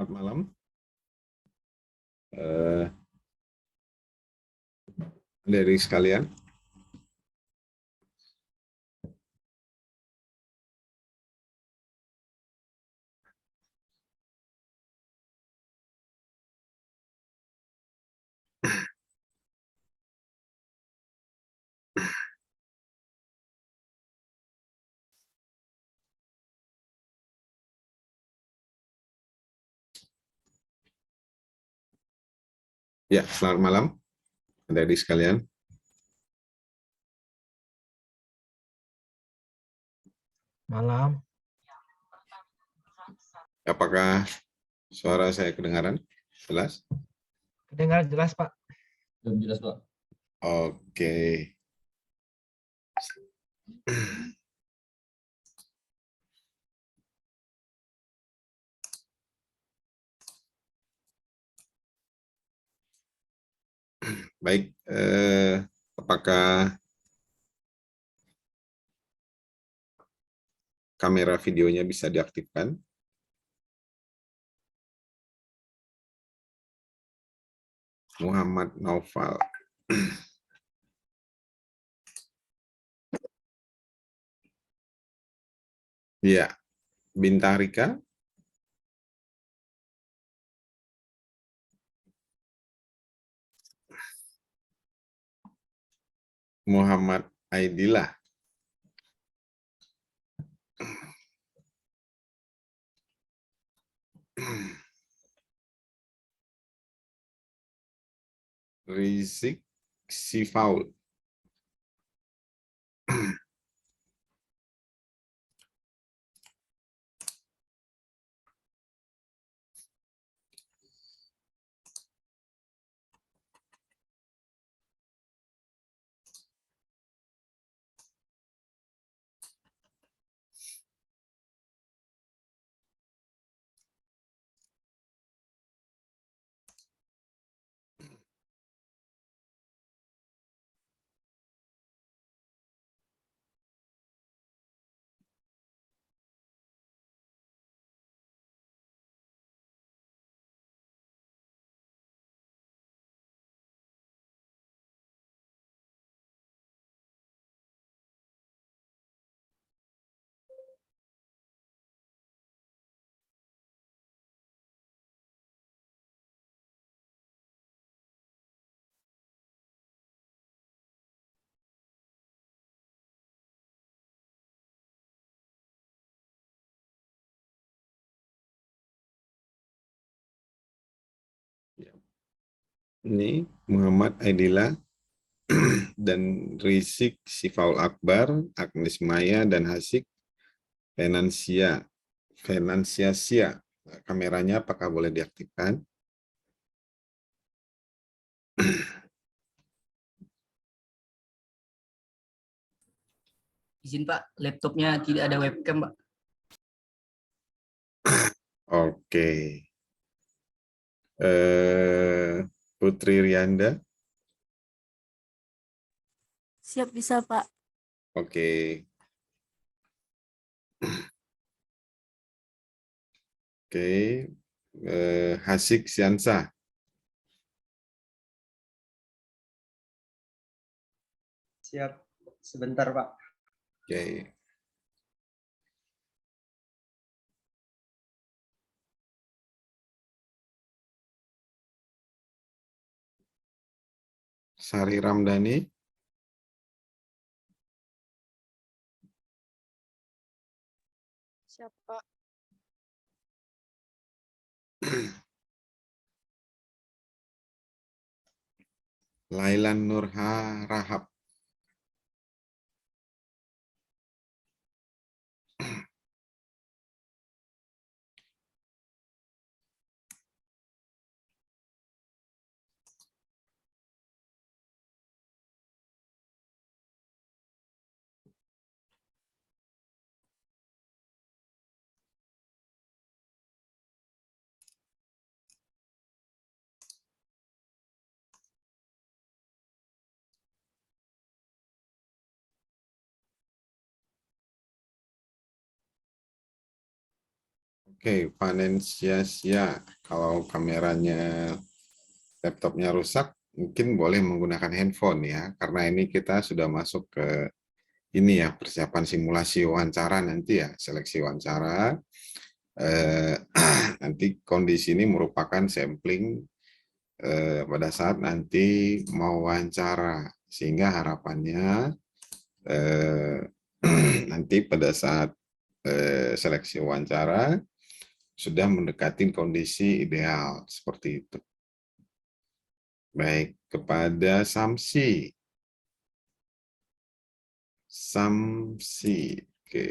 Selamat malam. Eh, dari sekalian, ya selamat malam dari sekalian. Malam. Apakah suara saya kedengaran? Jelas? Dengar jelas, Pak. Jelas, Pak. Oke. Baik, apakah kamera videonya bisa diaktifkan? Muhammad Naufal. Ya, Bintang Rika. Muhammad Aidillah. Rizik Sifaul. Ini Muhammad Aidillah dan Rizik Sifaul Akbar, Agnes Maya dan Hasik Finansiasia. Kameranya apakah boleh diaktifkan? Izin, Pak, laptopnya tidak ada webcam, Pak. Oke. Putri Rianda. Siap, bisa, Pak. Oke. Oke. Hasik Siansa. Siap, sebentar Pak. Oke. Sari Ramdhani. Siap, Pak. Lailan Nurha Rahab. Oke, Vanencia, kalau kameranya laptopnya rusak, mungkin boleh menggunakan handphone ya, karena ini kita sudah masuk ke ini ya, persiapan simulasi wawancara nanti ya, seleksi wawancara. Nanti kondisi ini merupakan sampling pada saat nanti mau wawancara, sehingga harapannya nanti pada saat seleksi wawancara sudah mendekati kondisi ideal seperti itu. Baik, kepada Samsi. Samsi, oke.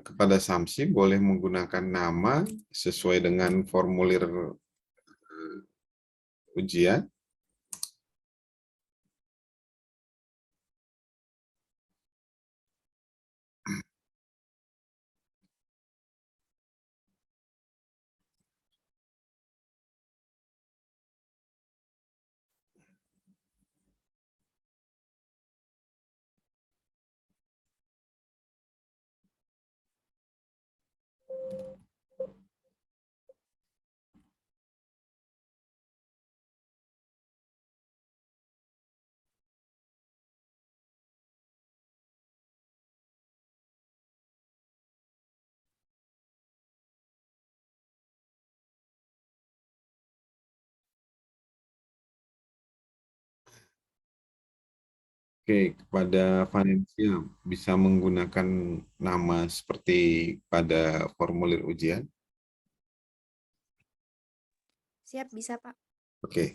Kepada Samsi boleh menggunakan nama sesuai dengan formulir ujian. Oke, kepada Valencia bisa menggunakan nama seperti pada formulir ujian. Siap, bisa Pak. Oke.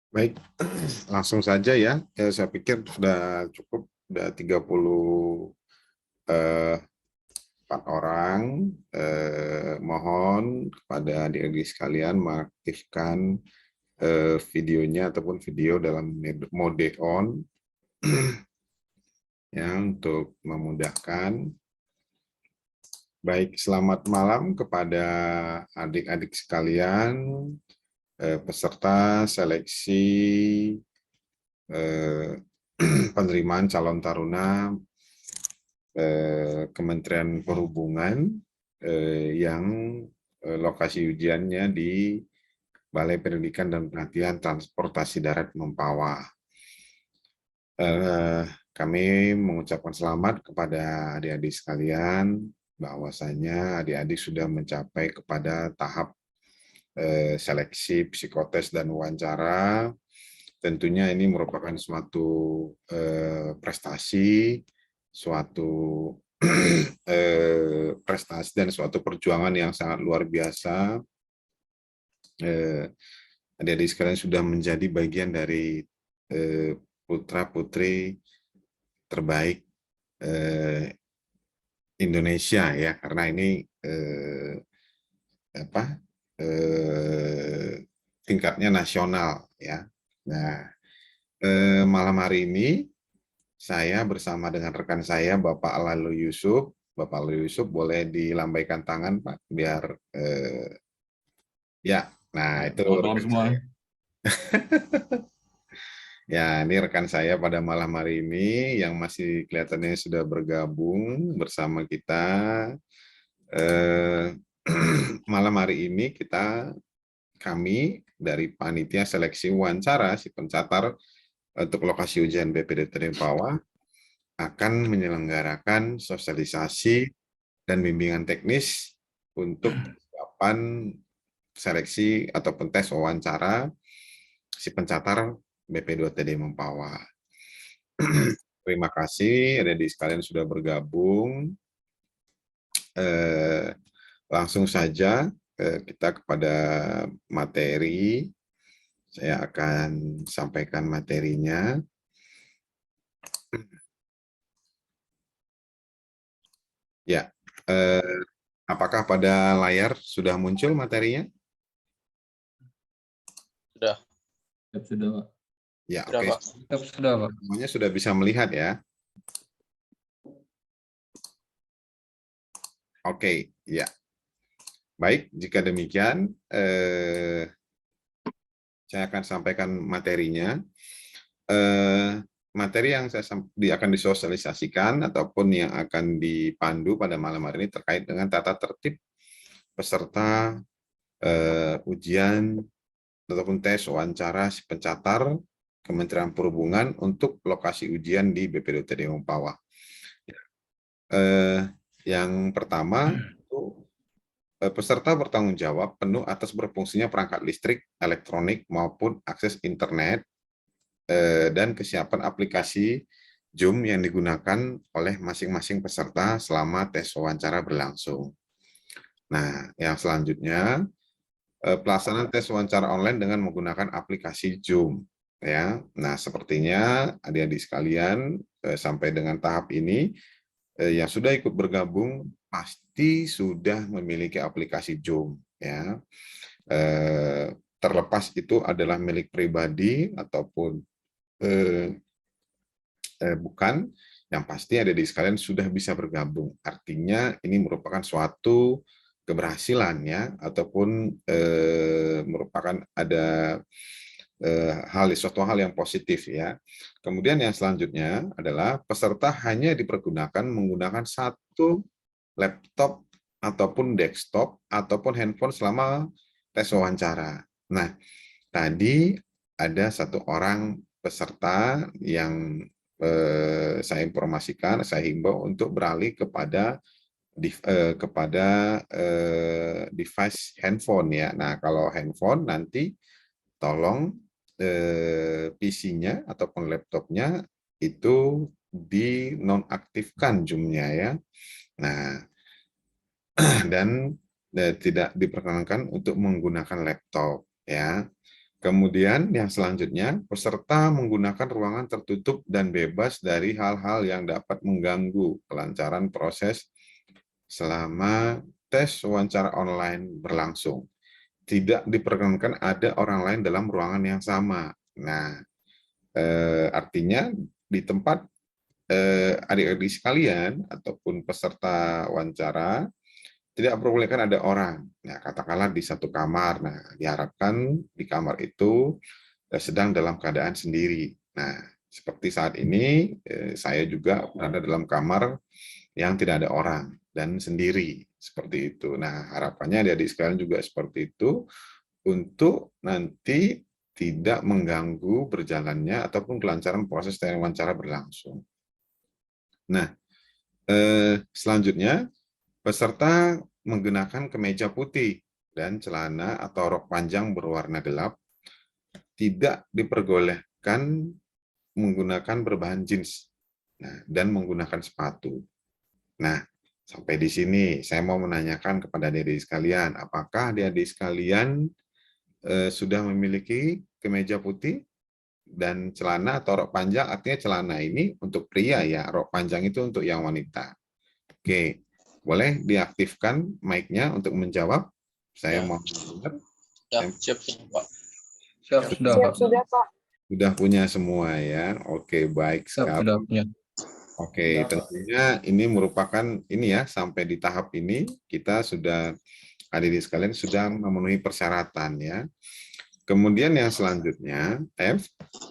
Baik, langsung saja ya. Saya pikir sudah cukup, sudah 34 orang. Mohon kepada adik-adik sekalian mengaktifkan videonya ataupun video dalam mode on ya untuk memudahkan. Baik, selamat malam kepada adik-adik sekalian, peserta seleksi penerimaan calon taruna Kementerian Perhubungan yang lokasi ujiannya di Balai Pendidikan dan Pelatihan Transportasi Darat Mempawah. Kami mengucapkan selamat kepada adik-adik sekalian, bahwasanya adik-adik sudah mencapai kepada tahap seleksi psikotes dan wawancara. Tentunya ini merupakan suatu prestasi, suatu prestasi dan suatu perjuangan yang sangat luar biasa. Adik-adik sekalian sudah menjadi bagian dari putra-putri terbaik Indonesia ya, karena ini tingkatnya nasional ya. Nah, malam hari ini saya bersama dengan rekan saya Bapak Lalu Yusuf. Bapak Lalu Yusuf boleh dilambaikan tangan Pak biar ya. Nah, itu rekan saya. Ya, ini rekan saya pada malam hari ini yang masih kelihatannya sudah bergabung bersama kita. Malam hari ini kami dari panitia seleksi wawancara si pencatar untuk lokasi ujian BPDT Mempawah akan menyelenggarakan sosialisasi dan bimbingan teknis untuk persiapan seleksi ataupun tes wawancara si pencatar BP2TD Mempawah. Terima kasih adik-adik sekalian sudah bergabung. Langsung saja kita kepada materi. Saya akan sampaikan materinya. Ya, apakah pada layar sudah muncul materinya? Sudah. Sudah, Pak. Ya, Sudah, oke. Pak. Sudah, Pak. Semuanya sudah bisa melihat ya. Oke, ya. Baik, jika demikian, saya akan sampaikan materinya. Materi yang akan disosialisasikan ataupun yang akan dipandu pada malam hari ini terkait dengan tata tertib peserta ujian ataupun tes wawancara si pencatar Kementerian Perhubungan untuk lokasi ujian di BPDT Mempawah. Yang pertama, peserta bertanggung jawab penuh atas berfungsinya perangkat listrik, elektronik, maupun akses internet, dan kesiapan aplikasi Zoom yang digunakan oleh masing-masing peserta selama tes wawancara berlangsung. Nah, yang selanjutnya, pelaksanaan tes wawancara online dengan menggunakan aplikasi Zoom. Ya, nah sepertinya adik-adik sekalian sampai dengan tahap ini yang sudah ikut bergabung pasti sudah memiliki aplikasi Zoom. Ya, terlepas itu adalah milik pribadi ataupun bukan, yang pasti adik-adik sekalian sudah bisa bergabung. Artinya ini merupakan suatu keberhasilan ya, ataupun merupakan ada suatu hal yang positif ya. Kemudian yang selanjutnya adalah peserta hanya dipergunakan menggunakan satu laptop ataupun desktop ataupun handphone selama tes wawancara. Nah, tadi ada satu orang peserta yang saya informasikan, saya himbau untuk beralih kepada device handphone ya. Nah, kalau handphone nanti tolong PC-nya ataupun laptopnya itu dinonaktifkan Zoom-nya ya. Nah, dan tidak diperkenankan untuk menggunakan laptop ya. Kemudian yang selanjutnya, peserta menggunakan ruangan tertutup dan bebas dari hal-hal yang dapat mengganggu kelancaran proses selama tes wawancara online berlangsung. Tidak diperkenankan ada orang lain dalam ruangan yang sama. Nah, artinya di tempat adik-adik sekalian ataupun peserta wawancara tidak diperbolehkan ada orang. Nah, katakanlah di satu kamar. Nah, diharapkan di kamar itu sedang dalam keadaan sendiri. Nah, seperti saat ini saya juga berada dalam kamar yang tidak ada orang dan sendiri seperti itu. Nah, harapannya adik-adik sekalian juga seperti itu untuk nanti tidak mengganggu berjalannya ataupun kelancaran proses wawancara berlangsung. Nah, selanjutnya peserta menggunakan kemeja putih dan celana atau rok panjang berwarna gelap, tidak diperbolehkan menggunakan berbahan jeans dan menggunakan sepatu. Nah, sampai di sini saya mau menanyakan kepada adik-adik sekalian, apakah adik-adik sekalian sudah memiliki kemeja putih dan celana atau rok panjang? Artinya celana ini untuk pria ya, rok panjang itu untuk yang wanita. Oke, boleh diaktifkan mic-nya untuk menjawab. Saya mau dengar. Ya, siap, Pak. Siap, sudah, Pak. Sudah punya semua ya. Oke, baik Siap, sekali. sudah punya. Oke, tentunya ini merupakan ini ya, sampai di tahap ini kita sudah, adik-adik sekalian sudah memenuhi persyaratan ya. Kemudian yang selanjutnya, F,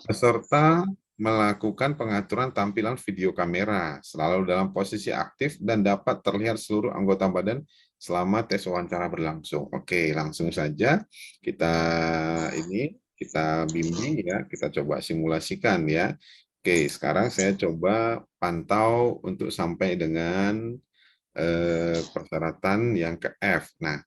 peserta melakukan pengaturan tampilan video kamera selalu dalam posisi aktif dan dapat terlihat seluruh anggota badan selama tes wawancara berlangsung. Oke, langsung saja kita bimbing ya, kita coba simulasikan ya. Oke, sekarang saya coba pantau untuk sampai dengan persyaratan yang ke F. Nah,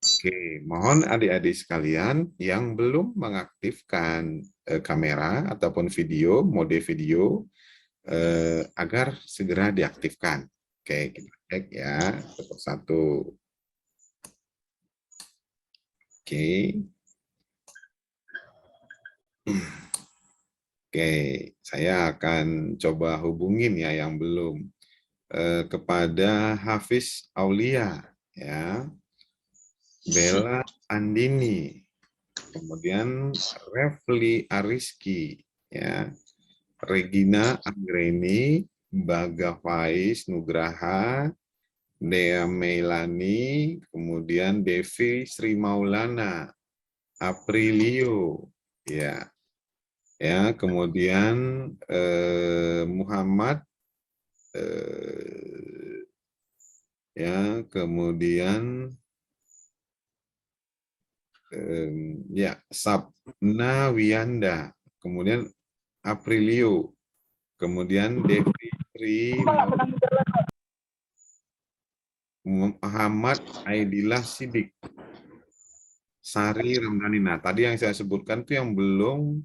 oke, mohon adik-adik sekalian yang belum mengaktifkan kamera ataupun video, mode video, agar segera diaktifkan. Oke, kita cek ya, satu persatu. Oke. Oke, saya akan coba hubungin ya yang belum kepada Hafiz Aulia ya. Bella Andini, kemudian Refli Ariski, ya, Regina Anggreni, Baga Faiz Nugraha, Dea Meilani, kemudian Devi Sri Maulana, Aprilio, ya, kemudian Muhammad, ya, kemudian ya, Sabna Wiyanda, kemudian Aprilio, kemudian Devi Sri, Muhammad Aidillah Sidik, Sari Ramdhani. Nah, tadi yang saya sebutkan itu yang belum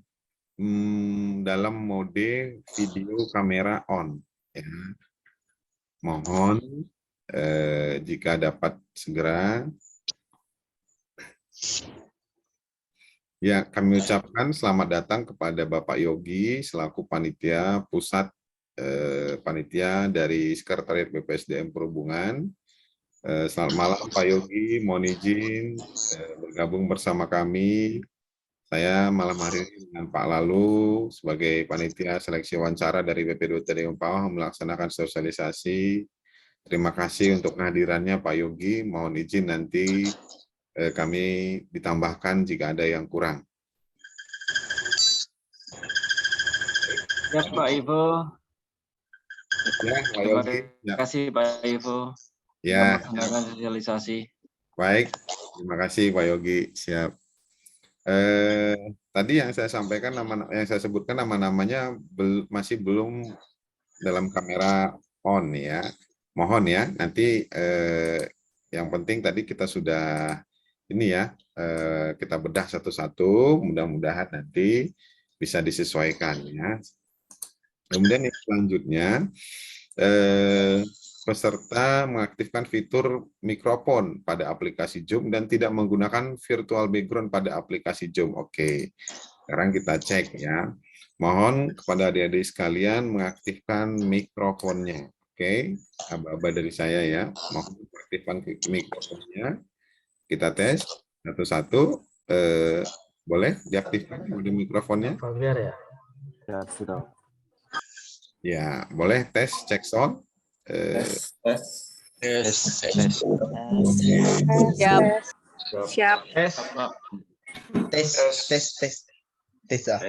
dalam mode video kamera on. Ya. Mohon jika dapat segera. Ya, kami ucapkan selamat datang kepada Bapak Yogi selaku panitia pusat panitia dari Sekretariat BPSDM Perhubungan. Selamat malam Pak Yogi, mohon izin bergabung bersama kami. Saya malam hari ini dengan Pak Lalu sebagai panitia seleksi wawancara dari BP2TD Umpawah melaksanakan sosialisasi. Terima kasih untuk kehadirannya Pak Yogi. Mohon izin nanti kami ditambahkan jika ada yang kurang. Ya Pak Ivo. Ya, Pak Yogi. Terima kasih Pak Ivo. Ya. Melaksanakan sosialisasi. Baik, terima kasih Pak Yogi. Siap. Tadi yang saya sampaikan yang saya sebutkan nama-namanya masih belum dalam kamera on ya. Mohon ya, nanti yang penting tadi kita sudah ini ya, kita bedah satu-satu, mudah-mudahan nanti bisa disesuaikan ya. Kemudian yang selanjutnya peserta mengaktifkan fitur mikrofon pada aplikasi Zoom dan tidak menggunakan virtual background pada aplikasi Zoom. Oke, sekarang kita cek ya. Mohon kepada adik-adik sekalian mengaktifkan mikrofonnya. Oke, aba-aba dari saya ya. Mohon mengaktifkan mikrofonnya. Kita tes satu-satu. Boleh diaktifkan mikrofonnya? Familiar ya? Ya, sudah. Ya, boleh tes cek sound. Siap. Siap. Tes. Tes ah.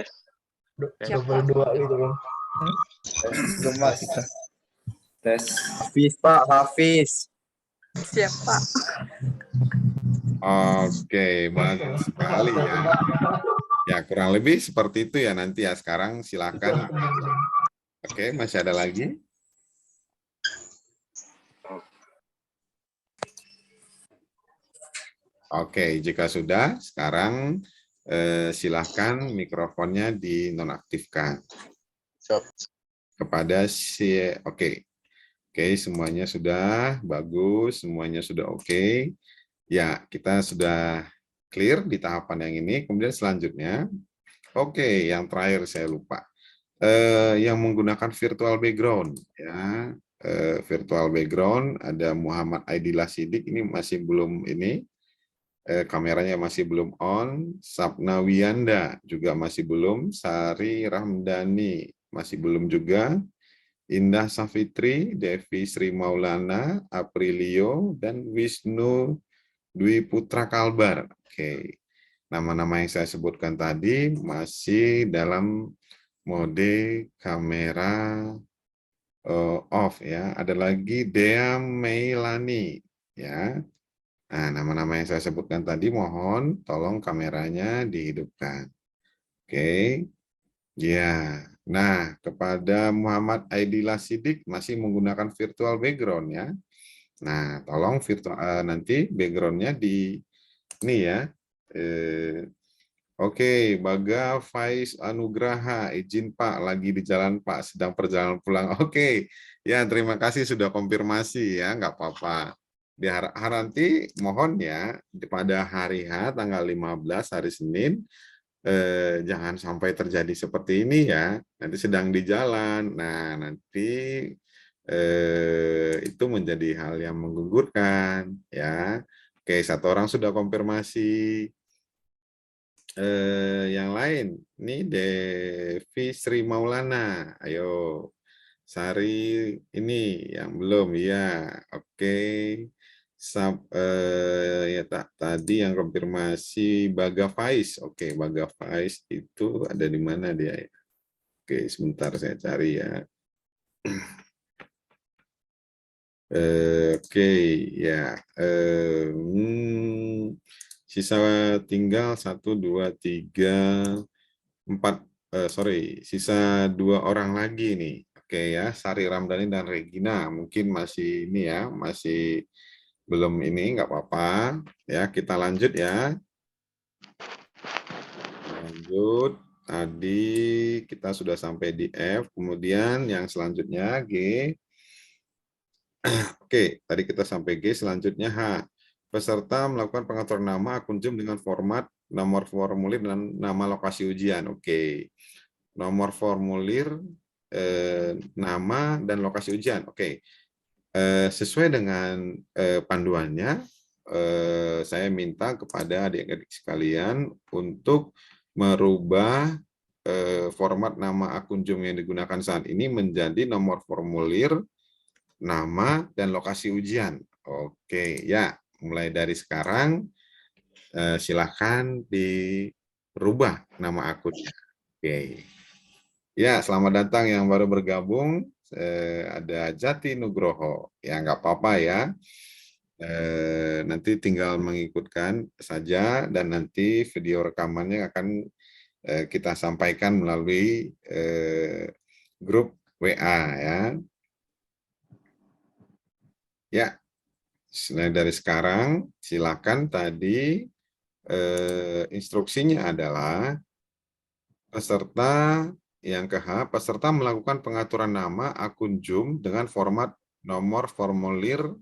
22 gitu kan. Gemas kita. Tes. Hafiz, Pak. Hafiz. Siap, Pak. Oke, bagus sekali ya. Ya, kurang lebih seperti itu ya nanti ya. Sekarang silakan. Oke, masih ada lagi? Oke, jika sudah, sekarang silakan mikrofonnya dinonaktifkan. Kepada si, oke, semuanya sudah bagus, semuanya sudah oke. Ya, kita sudah clear di tahapan yang ini. Kemudian selanjutnya, oke, yang terakhir saya lupa, yang menggunakan virtual background, ya, virtual background ada Muhammad Aidillah Sidik, ini masih belum ini. Kameranya masih belum on, Sapna Wiyanda juga masih belum, Sari Ramdhani masih belum juga, Indah Safitri, Devi Sri Maulana, Aprilio, dan Wisnu Dwi Putra Kalbar. Oke, nama-nama yang saya sebutkan tadi masih dalam mode kamera off ya. Ada lagi Dea Meilani ya. Nah, nama-nama yang saya sebutkan tadi mohon tolong kameranya dihidupkan. Oke. Ya. Nah, kepada Muhammad Aidillah Sidik masih menggunakan virtual background ya. Nah, tolong virtual nanti backgroundnya di ini ya. Oke, Baga Faiz Anugraha, izin Pak, lagi di jalan Pak, sedang perjalanan pulang. Oke, ya terima kasih sudah konfirmasi ya, nggak apa-apa. Nanti mohon ya pada hari H tanggal 15 hari Senin jangan sampai terjadi seperti ini ya. Nanti sedang di jalan. Nah, nanti itu menjadi hal yang menggugurkan ya. Oke, satu orang sudah konfirmasi. Yang lain nih Devi Sri Maulana. Ayo. Sari ini yang belum ya. Oke. Ya tadi yang konfirmasi Baga Faiz. Oke, Baga Faiz itu ada di mana dia? Oke, sebentar saya cari ya. Oke, ya. Sisa tinggal 1, 2, 3, 4. Sisa 2 orang lagi nih. Oke ya, Sari Ramdhani dan Regina mungkin masih ini ya, masih belum ini, nggak apa-apa ya. Kita lanjut ya. Lanjut. Tadi kita sudah sampai di F, kemudian yang selanjutnya G. Oke, tadi kita sampai G, selanjutnya H. Peserta melakukan pengaturan nama akun Zoom dengan format nomor formulir dan nama lokasi ujian. Oke, nomor formulir, nama, dan lokasi ujian. Oke, sesuai dengan panduannya, saya minta kepada adik-adik sekalian untuk merubah format nama akun Zoom yang digunakan saat ini menjadi nomor formulir, nama, dan lokasi ujian. Oke, ya, mulai dari sekarang silahkan dirubah nama akunnya. Oke. Ya, selamat datang yang baru bergabung. Ada Jati Nugroho. Ya, nggak apa-apa ya. Nanti tinggal mengikutkan saja dan nanti video rekamannya akan kita sampaikan melalui grup WA ya. Ya, dari sekarang silakan tadi instruksinya adalah peserta yang ke H, peserta melakukan pengaturan nama akun Zoom dengan format nomor formulir,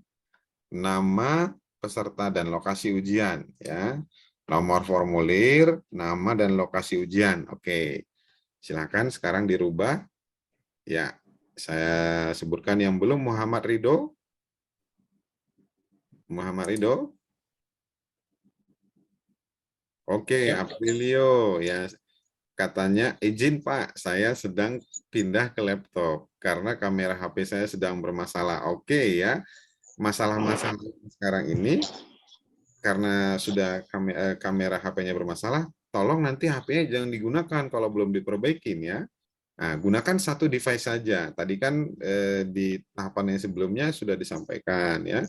nama peserta dan lokasi ujian ya. Nomor formulir, nama dan lokasi ujian. Oke. Silakan sekarang dirubah. Ya, saya sebutkan yang belum. Muhammad Ridho. Muhammad Ridho. Oke, Aprilio ya. Katanya, izin Pak, saya sedang pindah ke laptop karena kamera HP saya sedang bermasalah. Oke ya, masalah-masalah sekarang ini karena sudah kamera HP-nya bermasalah, tolong nanti HP-nya jangan digunakan kalau belum diperbaikin ya. Nah, gunakan satu device saja. Tadi kan di tahapan yang sebelumnya sudah disampaikan ya.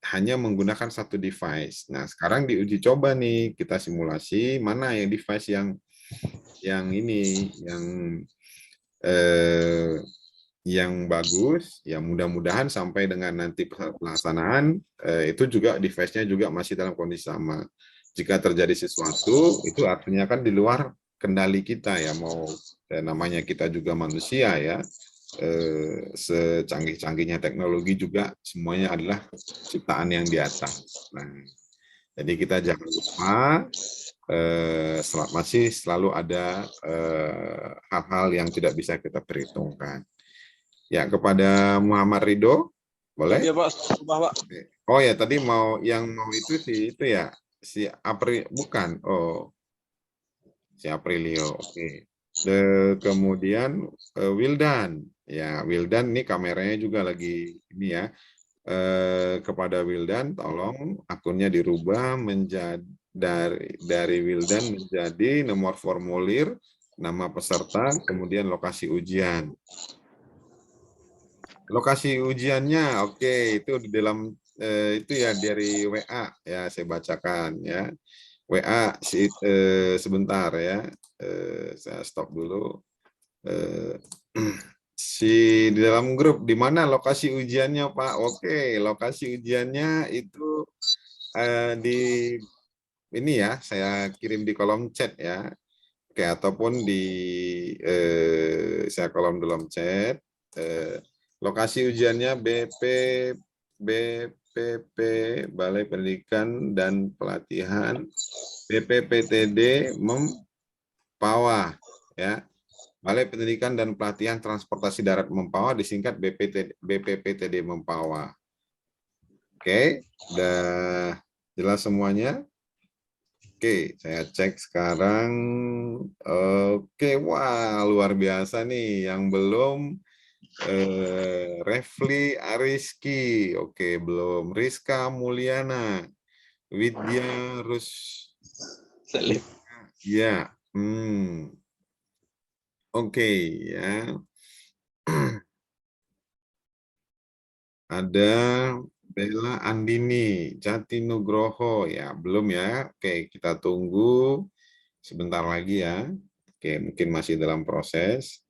Hanya menggunakan satu device. Nah, sekarang diuji coba nih, kita simulasi mana yang device yang ini yang bagus, ya mudah-mudahan sampai dengan nanti pelaksanaan itu juga device-nya juga masih dalam kondisi sama. Jika terjadi sesuatu, itu artinya kan di luar kendali kita ya, mau namanya kita juga manusia ya. Secanggih-canggihnya teknologi juga semuanya adalah ciptaan yang di atas. Nah, jadi kita jangan lupa masih selalu ada hal-hal yang tidak bisa kita perhitungkan. Ya, kepada Muhammad Ridho, boleh? Iya Pak, Pak. Oh ya, tadi mau itu sih itu ya, si April bukan? Oh, si Aprilio. Oke. Kemudian Wildan. Ya, Wildan ini kameranya juga lagi ini ya. Kepada Wildan, tolong akunnya dirubah menjadi dari Wildan menjadi nomor formulir, nama peserta, kemudian lokasi ujian. Lokasi ujiannya, oke, itu di dalam itu ya dari WA ya, saya bacakan ya. WA sebentar ya, saya stop dulu. Di dalam grup, di mana lokasi ujiannya Pak? Oke, lokasi ujiannya itu di ini ya, saya kirim di kolom chat ya. Oke, ataupun di saya kolom dalam chat. Lokasi ujiannya BPPP Balai Pendidikan dan Pelatihan BPPTD Mempawah ya. Balai Pendidikan dan Pelatihan Transportasi Darat Mempawah disingkat BPPTD Mempawah. Oke, udah jelas semuanya? Oke, saya cek sekarang. Oke, wah luar biasa nih. Yang belum Refli Ariski, oke belum. Rizka Mulyana, Widya Rus, ya, oke ya. Ada Bella Andini, Jati Nugroho, ya belum ya. Oke, kita tunggu sebentar lagi ya. Oke, mungkin masih dalam proses.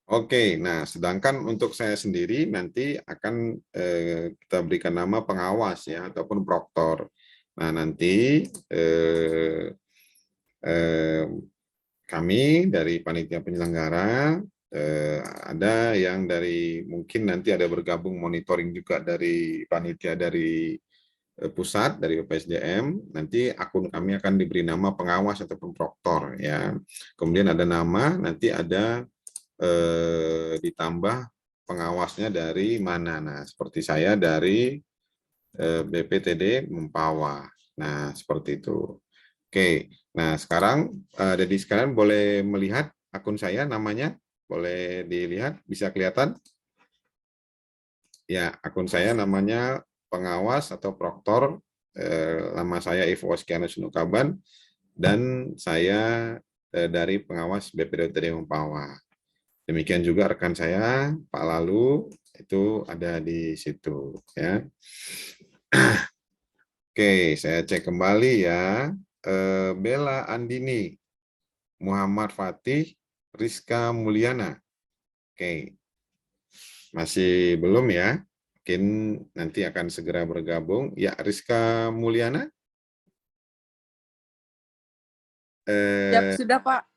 Oke, nah sedangkan untuk saya sendiri nanti akan kita berikan nama pengawas ya ataupun proktor. Nah nanti kami dari panitia penyelenggara ada yang dari mungkin nanti ada bergabung monitoring juga dari panitia dari pusat dari BPSDM. Nanti akun kami akan diberi nama pengawas ataupun proktor ya. Kemudian ada nama, nanti ada ditambah pengawasnya dari mana. Nah, seperti saya dari BPTD Mempawah. Nah, seperti itu. Oke, nah sekarang jadi sekalian boleh melihat akun saya namanya, boleh dilihat, bisa kelihatan? Ya, akun saya namanya pengawas atau proktor, nama saya Ivo Oskianus Nukaban, dan saya dari pengawas BPDTD Mempawah. Demikian juga rekan saya, Pak Lalu, itu ada di situ. Ya. Oke, saya cek kembali ya. Bella Andini, Muhammad Fatih, Rizka Mulyana. Oke. Masih belum ya? Mungkin nanti akan segera bergabung. Ya, Rizka Mulyana. Siap sudah Pak.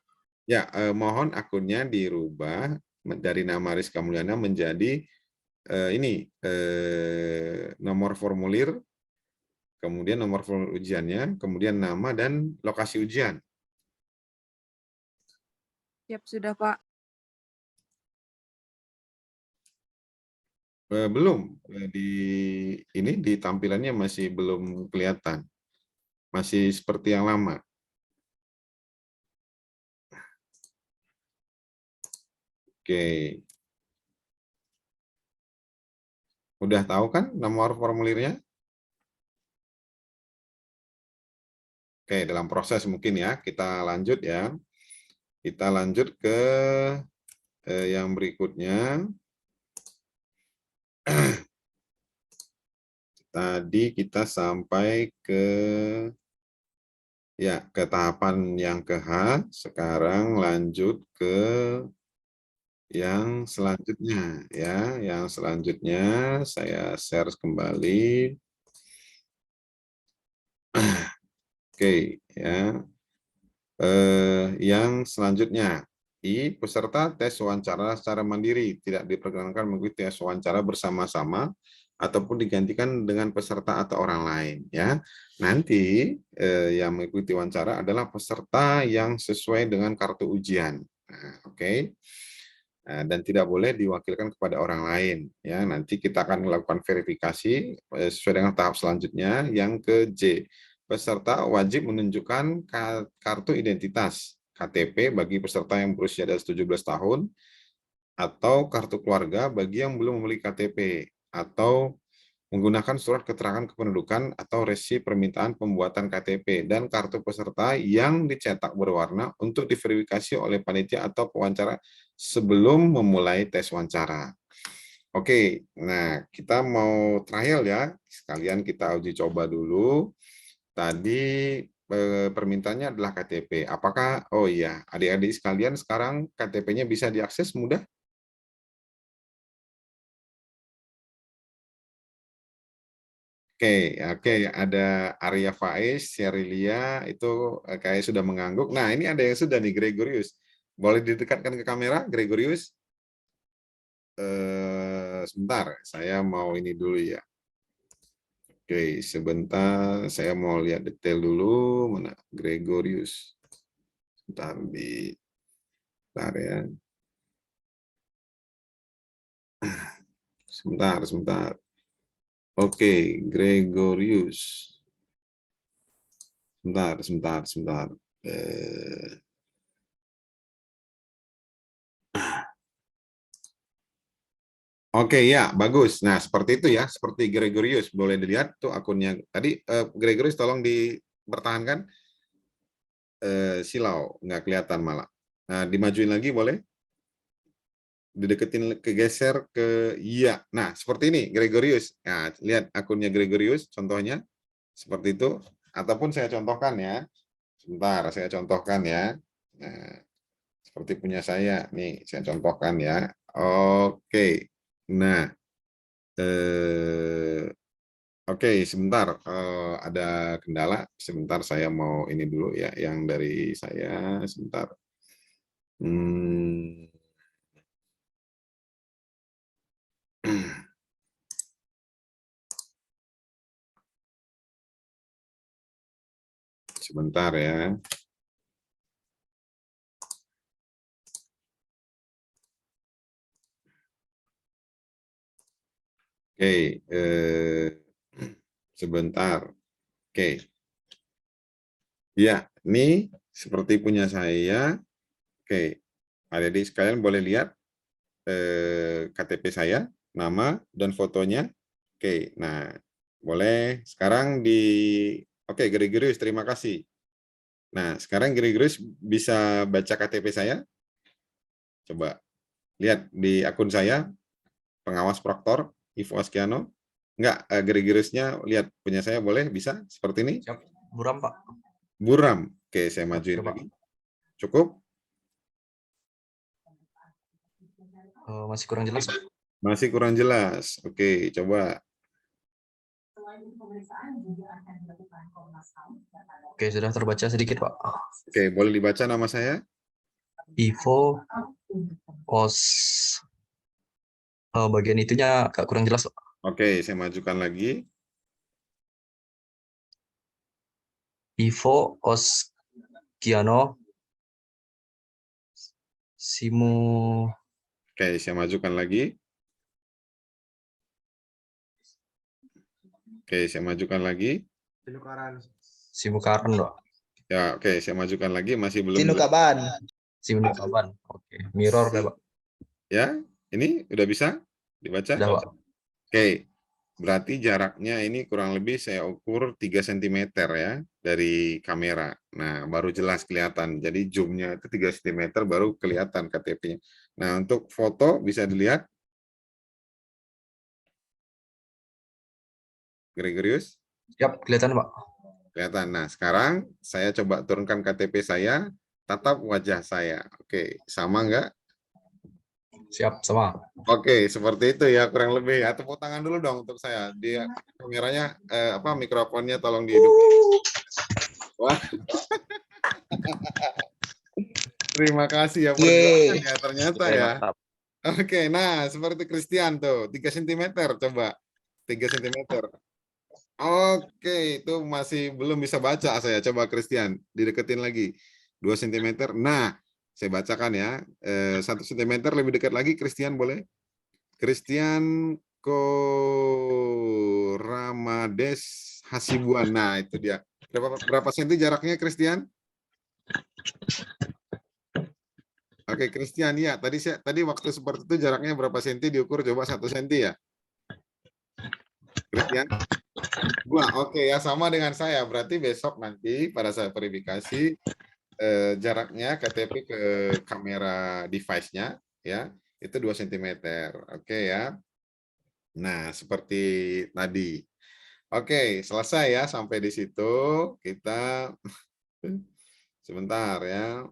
Ya, mohon akunnya dirubah dari nama Rizka Mulyana menjadi ini nomor formulir, kemudian nomor formulir ujiannya, kemudian nama dan lokasi ujian. Siap sudah Pak. Belum di tampilannya masih belum kelihatan, masih seperti yang lama. Oke, udah tahu kan nomor formulirnya? Oke, dalam proses mungkin ya, kita lanjut ya. Kita lanjut ke yang berikutnya. Tadi kita sampai ke tahapan yang ke H, sekarang lanjut ke yang selanjutnya ya. Yang selanjutnya saya share kembali. Oke, ya. Yang selanjutnya, peserta tes wawancara secara mandiri tidak diperkenankan mengikuti tes wawancara bersama-sama ataupun digantikan dengan peserta atau orang lain ya. Nanti yang mengikuti wawancara adalah peserta yang sesuai dengan kartu ujian. Nah, oke. Dan tidak boleh diwakilkan kepada orang lain ya. Nanti kita akan melakukan verifikasi sesuai dengan tahap selanjutnya yang ke J. Peserta wajib menunjukkan kartu identitas KTP bagi peserta yang berusia di atas 17 tahun atau kartu keluarga bagi yang belum memiliki KTP atau menggunakan surat keterangan kependudukan atau resi permintaan pembuatan KTP dan kartu peserta yang dicetak berwarna untuk diverifikasi oleh panitia atau pewawancara sebelum memulai tes wawancara. Oke, nah kita mau trial ya, sekalian kita uji coba dulu. Tadi permintaannya adalah KTP. Apakah, oh iya, adik-adik sekalian sekarang KTP-nya bisa diakses mudah? Oke, ada Arya Faiz, Syarilia, itu kayak sudah mengangguk. Nah, ini ada yang sudah nih, Gregorius. Boleh didekatkan ke kamera, Gregorius? Sebentar, saya mau ini dulu ya. Oke, sebentar, saya mau lihat detail dulu. Mana Gregorius? Sebentar ya. Sebentar. Oke, Gregorius. Sebentar. Oke, ya, bagus. Nah, seperti itu ya, seperti Gregorius. Boleh dilihat tuh akunnya. Tadi Gregorius tolong dipertahankan. Silau, nggak kelihatan malah. Nah, dimajuin lagi boleh? Dideketin, kegeser ke iya. Nah, seperti ini Gregorius. Nah, lihat akunnya Gregorius, contohnya seperti itu. Ataupun saya contohkan ya. Sebentar, saya contohkan ya. Nah, seperti punya saya. Nih, saya contohkan ya. Oke. Nah, oke, sebentar. Ada kendala. Sebentar, saya mau ini dulu ya. Yang dari saya. Sebentar. Sebentar ya. Oke, sebentar. Oke. Ya, ini seperti punya saya. Oke, adik-adik sekalian boleh lihat KTP saya, nama dan fotonya. Oke, nah boleh sekarang Oke, Gregorius, terima kasih. Nah, sekarang Gregorius bisa baca KTP saya. Coba lihat di akun saya, pengawas proktor, Ivo Askiano. Enggak, Gregoriusnya lihat punya saya boleh, bisa seperti ini? Siap. Buram, Pak. Buram. Oke, saya majuin lagi. Cukup? Masih kurang jelas, Pak. Masih kurang jelas. Oke, coba. Oke, sudah terbaca sedikit, Pak. Oke, boleh dibaca nama saya? Ivo OS. Bagian itunya agak kurang jelas, Pak. Oke, saya majukan lagi. Ivo Oskiano Simu. Oke, saya majukan lagi. Oke, saya majukan lagi. Simukaran, Pak. Ya, oke, saya majukan lagi. Masih belum. Sinukaban. Simukaban. Oke, mirror ya, Pak. Ya, ini udah bisa dibaca? Sudah, Pak. Oke, berarti jaraknya ini kurang lebih saya ukur 3 cm ya dari kamera. Nah, baru jelas kelihatan. Jadi zoomnya itu 3 cm baru kelihatan KTP-nya. Nah, untuk foto bisa dilihat. Gregorius? Siap, kelihatan, Pak. Kelihatan. Nah, sekarang saya coba turunkan KTP saya, tatap wajah saya. Oke, sama enggak? Siap, sama. Oke, seperti itu ya kurang lebih ya. Tepuk tangan dulu dong untuk saya. Dia kameranya mikrofonnya tolong dihidupin. Wah. Terima kasih ya perjuangan ya ternyata ya. Oke, nah seperti Christian tuh 3 cm coba. 3 cm. Oke, itu masih belum bisa baca saya. Coba Christian, dideketin lagi. 2 cm. Nah, saya bacakan ya. 1 cm lebih dekat lagi, Christian boleh? Christian Koramades Hasibuan. Nah, itu dia. Berapa senti jaraknya, Christian? Oke, Christian, ya. Tadi waktu seperti itu jaraknya berapa senti diukur? Coba 1 senti ya. Christian? Oke ya, sama dengan saya. Berarti besok nanti pada saat verifikasi jaraknya KTP ke kamera device-nya ya, itu 2 cm. Oke ya. Nah, seperti tadi. Oke, selesai ya sampai di situ. Kita sebentar ya.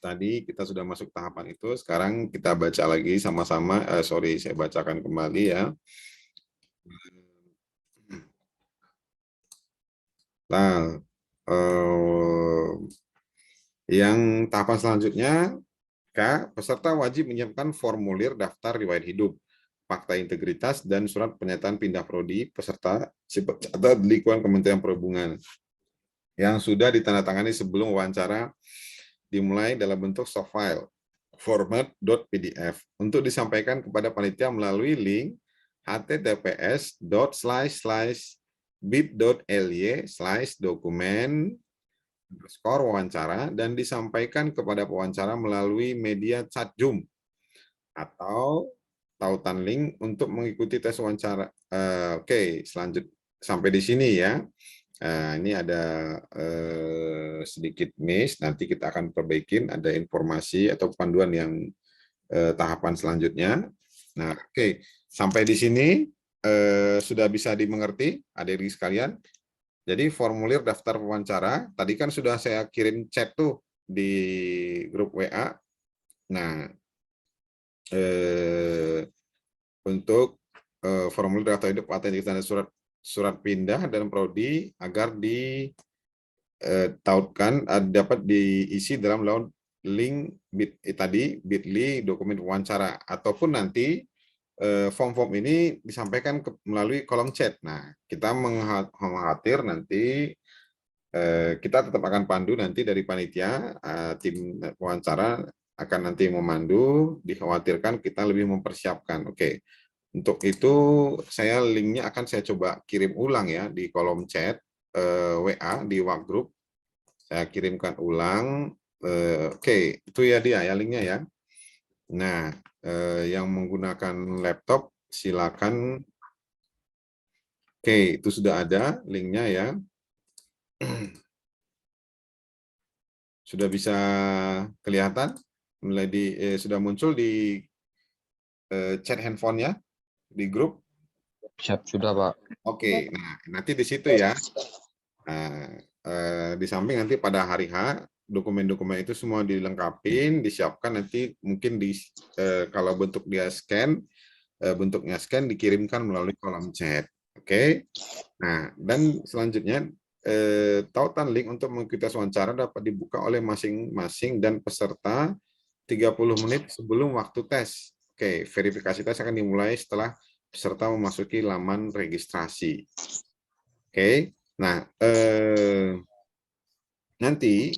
Tadi kita sudah masuk tahapan itu, sekarang kita baca lagi sama-sama. Sorry, saya bacakan kembali ya. Nah, yang tahapan selanjutnya, peserta wajib menyiapkan formulir daftar riwayat hidup, fakta integritas, dan surat pernyataan pindah prodi peserta atau lingkungan Kementerian Perhubungan yang sudah ditandatangani sebelum wawancara dimulai dalam bentuk soft file format .pdf untuk disampaikan kepada panitia melalui link https://bit.ly/dokumen_wawancara dan disampaikan kepada pewawancara melalui media chat Zoom atau tautan link untuk mengikuti tes wawancara. Oke, selanjutnya sampai di sini ya. Ini ada sedikit miss, nanti kita akan perbaikin, ada informasi atau panduan yang tahapan selanjutnya. Nah, oke, sampai di sini sudah bisa dimengerti, adik-adik sekalian. Jadi formulir daftar wawancara, tadi kan sudah saya kirim chat tuh di grup WA. Nah, untuk formulir daftar hidup atau surat pindah dan prodi agar ditautkan dapat diisi dalam link bit.ly dokumen wawancara, ataupun nanti form-form ini disampaikan melalui kolom chat. Nah, kita mengkhawatir nanti kita tetap akan pandu nanti dari panitia, tim wawancara akan nanti memandu, dikhawatirkan kita lebih mempersiapkan. Oke. Untuk itu saya linknya akan saya coba kirim ulang ya di kolom chat WA di WA Group. Saya kirimkan ulang. Oke, itu ya dia ya linknya ya. Nah, yang menggunakan laptop silakan. Oke, itu sudah ada linknya ya. Sudah bisa kelihatan, sudah muncul di chat handphonenya di grup. Siap, sudah, Pak. Oke, nah nanti di situ ya. Nah, di samping nanti pada hari H dokumen-dokumen itu semua dilengkapin, disiapkan, nanti mungkin kalau bentuknya scan dikirimkan melalui kolom chat. Oke. Nah, dan selanjutnya tautan link untuk mengikuti tes wawancara dapat dibuka oleh masing-masing dan peserta 30 menit sebelum waktu tes. Oke, verifikasi tes akan dimulai setelah peserta memasuki laman registrasi. Oke. Nah, nanti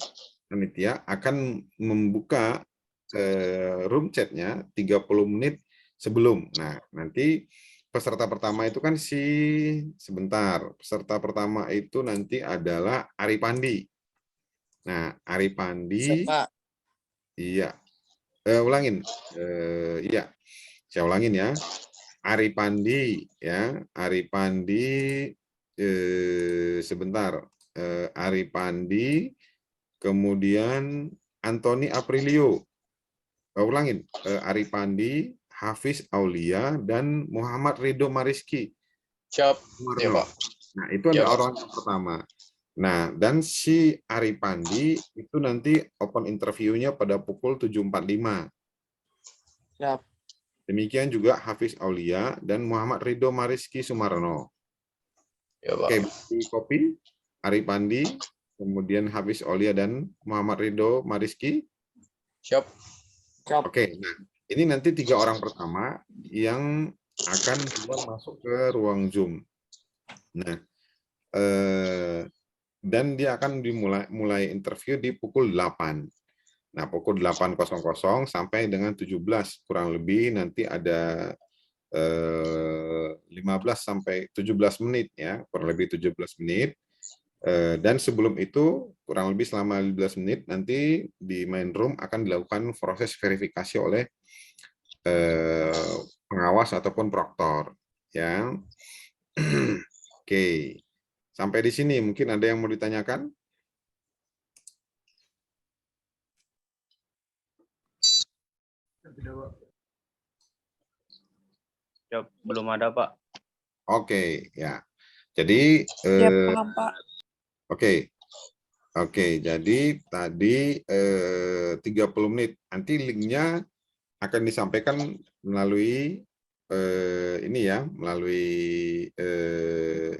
panitia akan membuka room chatnya 30 menit sebelum. Nah, nanti peserta pertama itu kan peserta pertama itu nanti adalah Ari Pandi. Nah, Ari Pandi, iya, ulangin, iya, saya ulangin ya. Ari Pandi, ya, Ari Pandi, sebentar, Ari Pandi, kemudian Antoni Aprilio, ulangin, Ari Pandi, Hafiz Aulia, dan Muhammad Ridho Mariski. Siap. Ya, Pak. Nah, itu adalah orang yang pertama. Nah, dan si Ari Pandi itu nanti open interview-nya pada pukul 7.45. Siap. Demikian juga Hafiz Aulia dan Muhammad Ridho Mariski Sumarno. Ya, Pak. Oke, di copy Ari Pandi, kemudian Hafiz Aulia dan Muhammad Ridho Mariski. Siap. Oke, nah ini nanti 3 orang pertama yang akan masuk ke ruang Zoom. Nah, dan dia akan mulai interview di pukul 8. Nah, pukul 8.00 sampai dengan 17 kurang lebih nanti ada 15 sampai 17 menit ya, kurang lebih 17 menit. Dan sebelum itu kurang lebih selama 15 menit nanti di main room akan dilakukan proses verifikasi oleh pengawas ataupun proktor ya. Oke. Sampai di sini mungkin ada yang mau ditanyakan? Belum ada, Pak. Oke, ya. Jadi Siap, paham, Pak. Oke, jadi tadi 30 menit. Nanti linknya akan disampaikan melalui ini ya, melalui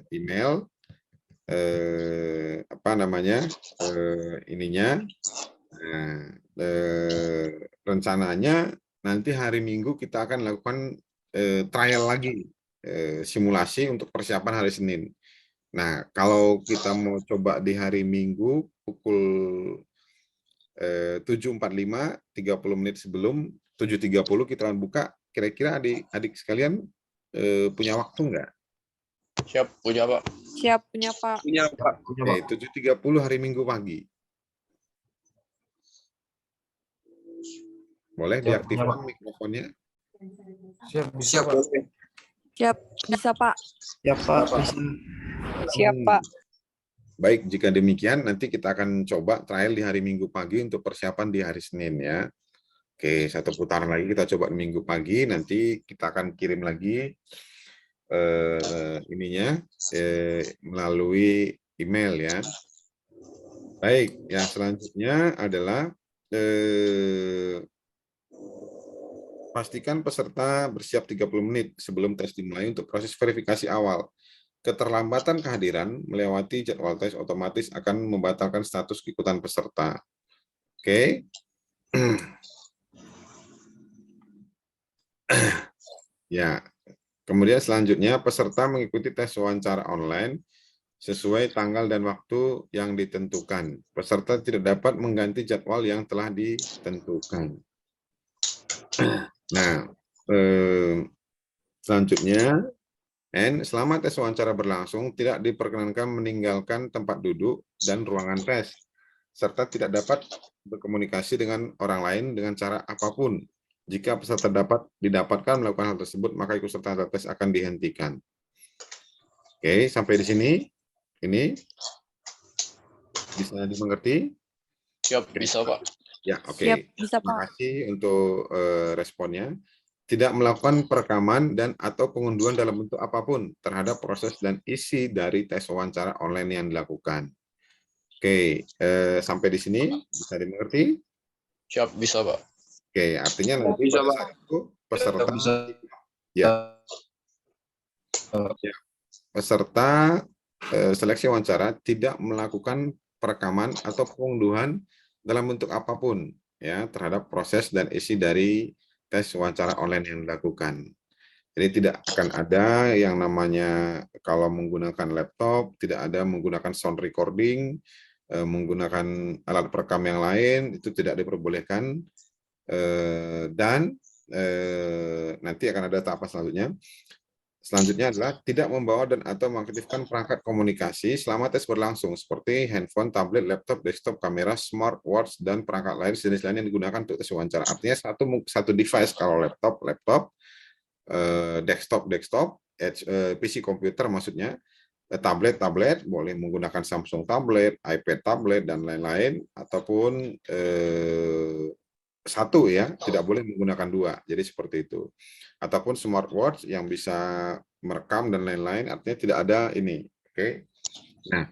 email, apa namanya, ininya. Nah, rencananya nanti hari Minggu kita akan lakukan trial lagi, simulasi untuk persiapan hari Senin. Nah, kalau kita mau coba di hari Minggu pukul 7.45, 30 menit sebelum 7.30 kita akan buka. Kira-kira adik-adik sekalian punya waktu nggak? Siap, punya, Pak. Siap, punya, Pak. Punya, Pak. Oke, 7.30 hari Minggu pagi. Boleh diaktifkan mikrofonnya? Siap, bisa, Siap, Pak. Siap, bisa, Pak. Siap, Pak. Bisa. Siap, Pak. Baik, jika demikian nanti kita akan coba trial di hari Minggu pagi untuk persiapan di hari Senin ya. Oke, satu putaran lagi kita coba di Minggu pagi, nanti kita akan kirim lagi ininya melalui email ya. Baik, yang selanjutnya adalah pastikan peserta bersiap 30 menit sebelum tes dimulai untuk proses verifikasi awal. Keterlambatan kehadiran melewati jadwal tes otomatis akan membatalkan status ikutan peserta. Oke. Ya. Kemudian selanjutnya peserta mengikuti tes wawancara online sesuai tanggal dan waktu yang ditentukan. Peserta tidak dapat mengganti jadwal yang telah ditentukan. Nah, selanjutnya, selama tes wawancara berlangsung, tidak diperkenankan meninggalkan tempat duduk dan ruangan tes, serta tidak dapat berkomunikasi dengan orang lain dengan cara apapun. Jika peserta didapatkan melakukan hal tersebut, maka ikut serta tes akan dihentikan. Oke, sampai di sini. Ini bisa dimengerti? Siap, bisa, Pak. Ya, oke. Siap, bisa, Terima Pak. kasih untuk responnya. Tidak melakukan perekaman dan atau pengunduhan dalam bentuk apapun terhadap proses dan isi dari tes wawancara online yang dilakukan. Oke, sampai di sini bisa dimengerti? Siap, bisa, Pak. Oke, artinya nanti Bisa, pada Pak. saat itu peserta Bisa. ya, peserta seleksi wawancara tidak melakukan perekaman atau pengunduhan dalam bentuk apapun ya terhadap proses dan isi dari tes wawancara online yang dilakukan. Jadi tidak akan ada yang namanya kalau menggunakan laptop, tidak ada menggunakan sound recording, menggunakan alat perekam yang lain, itu tidak diperbolehkan. Dan nanti akan ada tahapan selanjutnya. Selanjutnya adalah tidak membawa dan atau mengaktifkan perangkat komunikasi selama tes berlangsung seperti handphone, tablet, laptop, desktop, kamera, smartwatch, dan perangkat lain jenis lain yang digunakan untuk tes wawancara. Artinya satu device kalau laptop, desktop, PC komputer maksudnya, tablet boleh menggunakan Samsung tablet, iPad tablet, dan lain-lain, ataupun satu ya, tidak boleh menggunakan dua. Jadi seperti itu. Ataupun smartwatch yang bisa merekam dan lain-lain, artinya tidak ada ini. Oke. Nah,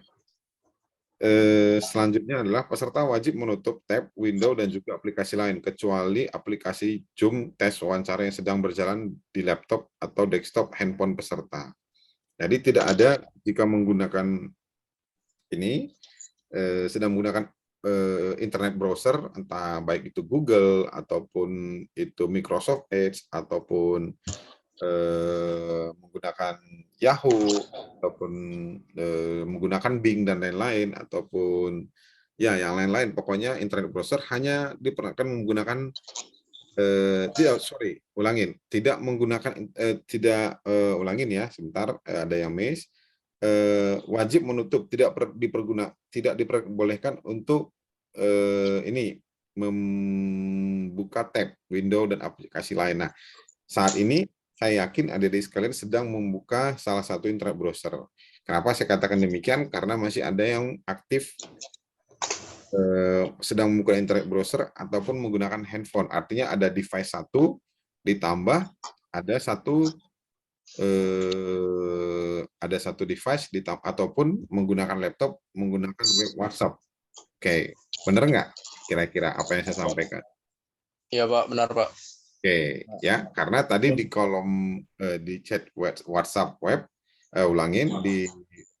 selanjutnya adalah peserta wajib menutup tab, window, dan juga aplikasi lain, kecuali aplikasi Zoom tes wawancara yang sedang berjalan di laptop atau desktop handphone peserta. Jadi tidak ada jika menggunakan ini, sedang menggunakan internet browser, entah baik itu Google, ataupun itu Microsoft Edge, ataupun menggunakan Yahoo, ataupun menggunakan Bing dan lain-lain, ataupun ya yang lain-lain, pokoknya internet browser hanya diperkenankan menggunakan tidak menggunakan ulangin ya sebentar, ada yang miss. Wajib menutup, tidak diperbolehkan untuk ini membuka tab, window, dan aplikasi lain. Nah, saat ini saya yakin adik-adik sekalian sedang membuka salah satu internet browser. Kenapa saya katakan demikian? Karena masih ada yang aktif sedang membuka internet browser ataupun menggunakan handphone. Artinya ada device satu ditambah ada satu device ataupun menggunakan laptop, menggunakan web WhatsApp. Oke, benar nggak kira-kira apa yang saya sampaikan? Iya, Pak, benar, Pak. Oke, ya, karena tadi di kolom di chat WhatsApp web, ulangin di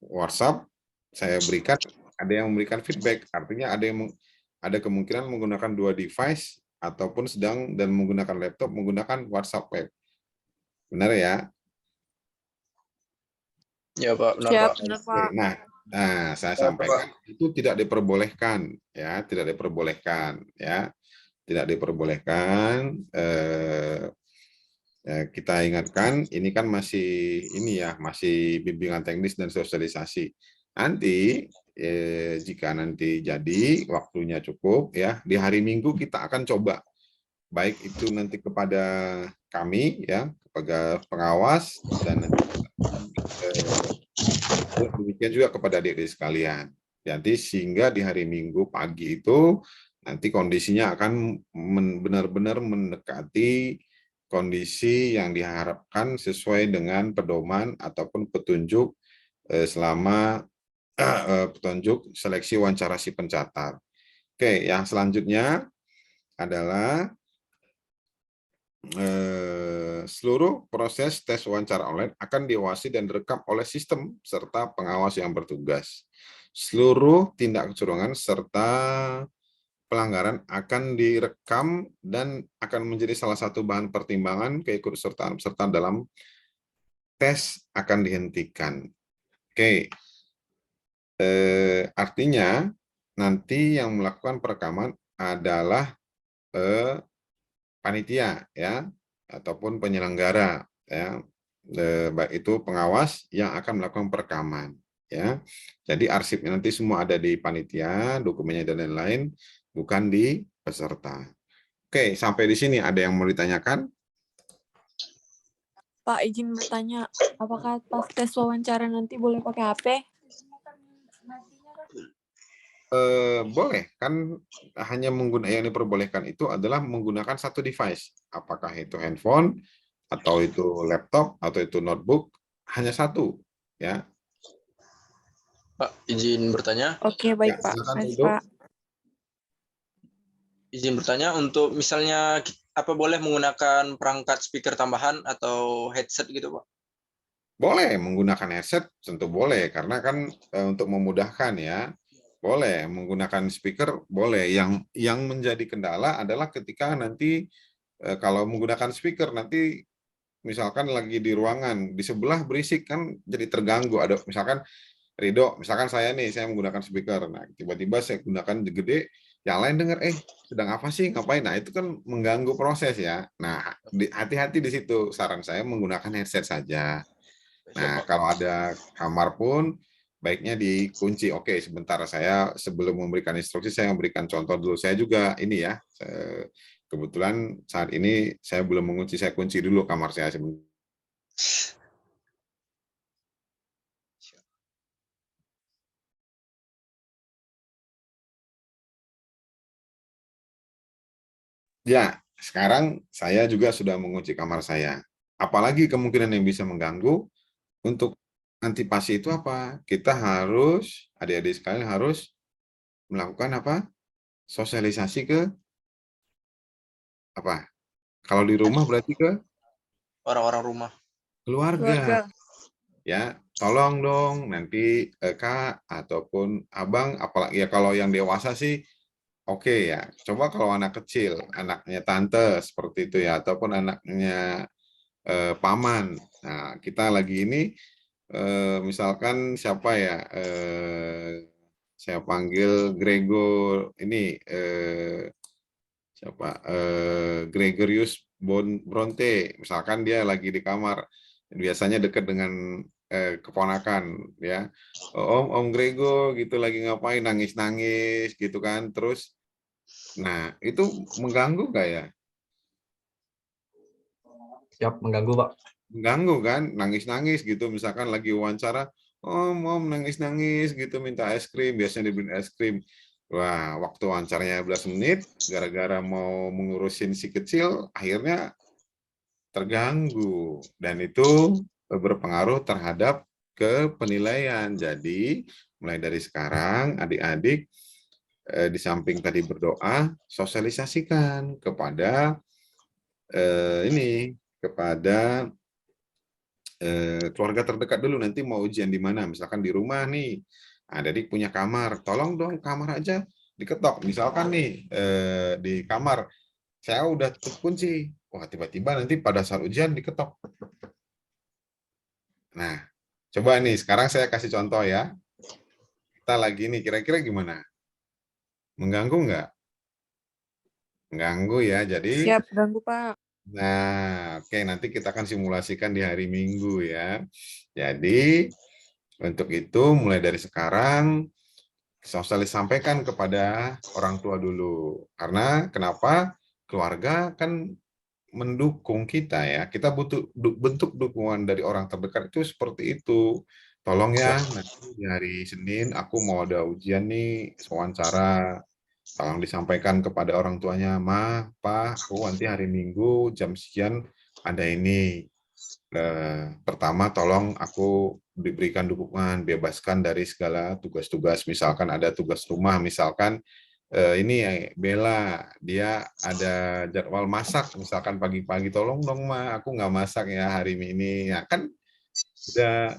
WhatsApp saya berikan, ada yang memberikan feedback, artinya ada kemungkinan menggunakan dua device ataupun sedang dan menggunakan laptop menggunakan WhatsApp web. Benar ya? Iya, Pak, benar, Siap, Pak. benar, Pak. Nah, saya sampaikan itu tidak diperbolehkan, ya, tidak diperbolehkan, ya, tidak diperbolehkan. Kita ingatkan, ini kan masih ini ya, masih bimbingan teknis dan sosialisasi. Nanti jika nanti jadi waktunya cukup, ya, di hari Minggu kita akan coba, baik itu nanti kepada kami, ya, kepada pengawas dan nanti demikian juga kepada adik-adik sekalian. Jadi sehingga di hari Minggu pagi itu nanti kondisinya akan benar-benar mendekati kondisi yang diharapkan sesuai dengan pedoman ataupun petunjuk selama petunjuk seleksi wawancara si pencatat. Oke, yang selanjutnya adalah seluruh proses tes wawancara online akan diawasi dan direkam oleh sistem serta pengawas yang bertugas. Seluruh tindak kecurangan serta pelanggaran akan direkam dan akan menjadi salah satu bahan pertimbangan keikutsertaan peserta dalam tes akan dihentikan. Oke, artinya nanti yang melakukan perekaman adalah panitia ya ataupun penyelenggara ya, baik itu pengawas yang akan melakukan perekaman ya. Jadi arsipnya nanti semua ada di panitia, dokumennya dan lain-lain, bukan di peserta. Oke, sampai di sini ada yang mau ditanyakan? Pak, izin bertanya, apakah pas tes wawancara nanti boleh pakai HP? Boleh, kan hanya menggunakan yang diperbolehkan itu adalah menggunakan satu device, apakah itu handphone atau itu laptop atau itu notebook, hanya satu ya. Pak, izin bertanya. Oke, baik Pak. silakan, Makasih, Edo. Pak. Izin bertanya untuk misalnya apa boleh menggunakan perangkat speaker tambahan atau headset gitu, Pak? Boleh menggunakan headset, tentu boleh, karena kan untuk memudahkan ya, boleh menggunakan speaker, boleh. Yang menjadi kendala adalah ketika nanti kalau menggunakan speaker nanti misalkan lagi di ruangan, di sebelah berisik kan jadi terganggu. Ada misalkan Rido, misalkan saya nih, saya menggunakan speaker, nah tiba-tiba saya gunakan gede, yang lain dengar, sedang apa sih, ngapain? Nah itu kan mengganggu proses ya. Nah hati-hati di situ, saran saya menggunakan headset saja. Nah kalau ada kamar pun baiknya dikunci. Oke, sebentar saya sebelum memberikan instruksi, saya memberikan contoh dulu. Saya juga ini ya, kebetulan saat ini saya belum mengunci, saya kunci dulu kamar saya sebentar. Ya, sekarang saya juga sudah mengunci kamar saya. Apalagi kemungkinan yang bisa mengganggu, untuk antisipasi itu apa? Kita harus, adik-adik sekalian harus melakukan apa? Sosialisasi ke apa? Kalau di rumah berarti ke Orang-orang rumah. keluarga. Ya, tolong dong nanti Kak ataupun Abang, apalagi ya kalau yang dewasa sih oke ya. Coba kalau anak kecil, anaknya tante seperti itu ya, ataupun anaknya paman. Nah, kita lagi ini misalkan siapa ya? Saya panggil Gregor ini siapa? Gregorius Bronte. Misalkan dia lagi di kamar, biasanya dekat dengan keponakan ya. Om Grego gitu lagi ngapain, nangis-nangis gitu kan. Terus nah, itu mengganggu nggak ya? Siap, mengganggu, Pak. Mengganggu kan, nangis-nangis gitu, misalkan lagi wawancara, om nangis-nangis gitu, minta es krim, biasanya dibeliin es krim. Wah, waktu wawancaranya 15 menit, gara-gara mau mengurusin si kecil, akhirnya terganggu. Dan itu berpengaruh terhadap kepenilaian. Jadi, mulai dari sekarang, adik-adik, di samping tadi berdoa, sosialisasikan kepada kepada keluarga terdekat dulu, nanti mau ujian di mana, misalkan di rumah nih, adik punya kamar, tolong dong kamar aja diketok, misalkan nih di kamar saya udah tutup kunci, wah tiba-tiba nanti pada saat ujian diketok. Nah, coba nih sekarang saya kasih contoh ya, kita lagi nih, kira-kira gimana? Mengganggu nggak? Mengganggu ya, jadi Siap, ganggu Pak. nah, oke, nanti kita akan simulasikan di hari Minggu ya. Jadi, untuk itu mulai dari sekarang, sampaikan kepada orang tua dulu. Karena kenapa? Keluarga kan mendukung kita ya. Kita butuh bentuk dukungan dari orang terdekat itu seperti itu. Tolong ya, nanti di hari Senin aku mau ada ujian nih, wawancara. Tolong disampaikan kepada orang tuanya, Ma, Pa, aku nanti hari Minggu jam sekian ada ini. Pertama, tolong aku diberikan dukungan, bebaskan dari segala tugas-tugas. Misalkan ada tugas rumah, misalkan ini Bella, dia ada jadwal masak, misalkan pagi-pagi, tolong dong Ma, aku nggak masak ya hari ini. Ya kan,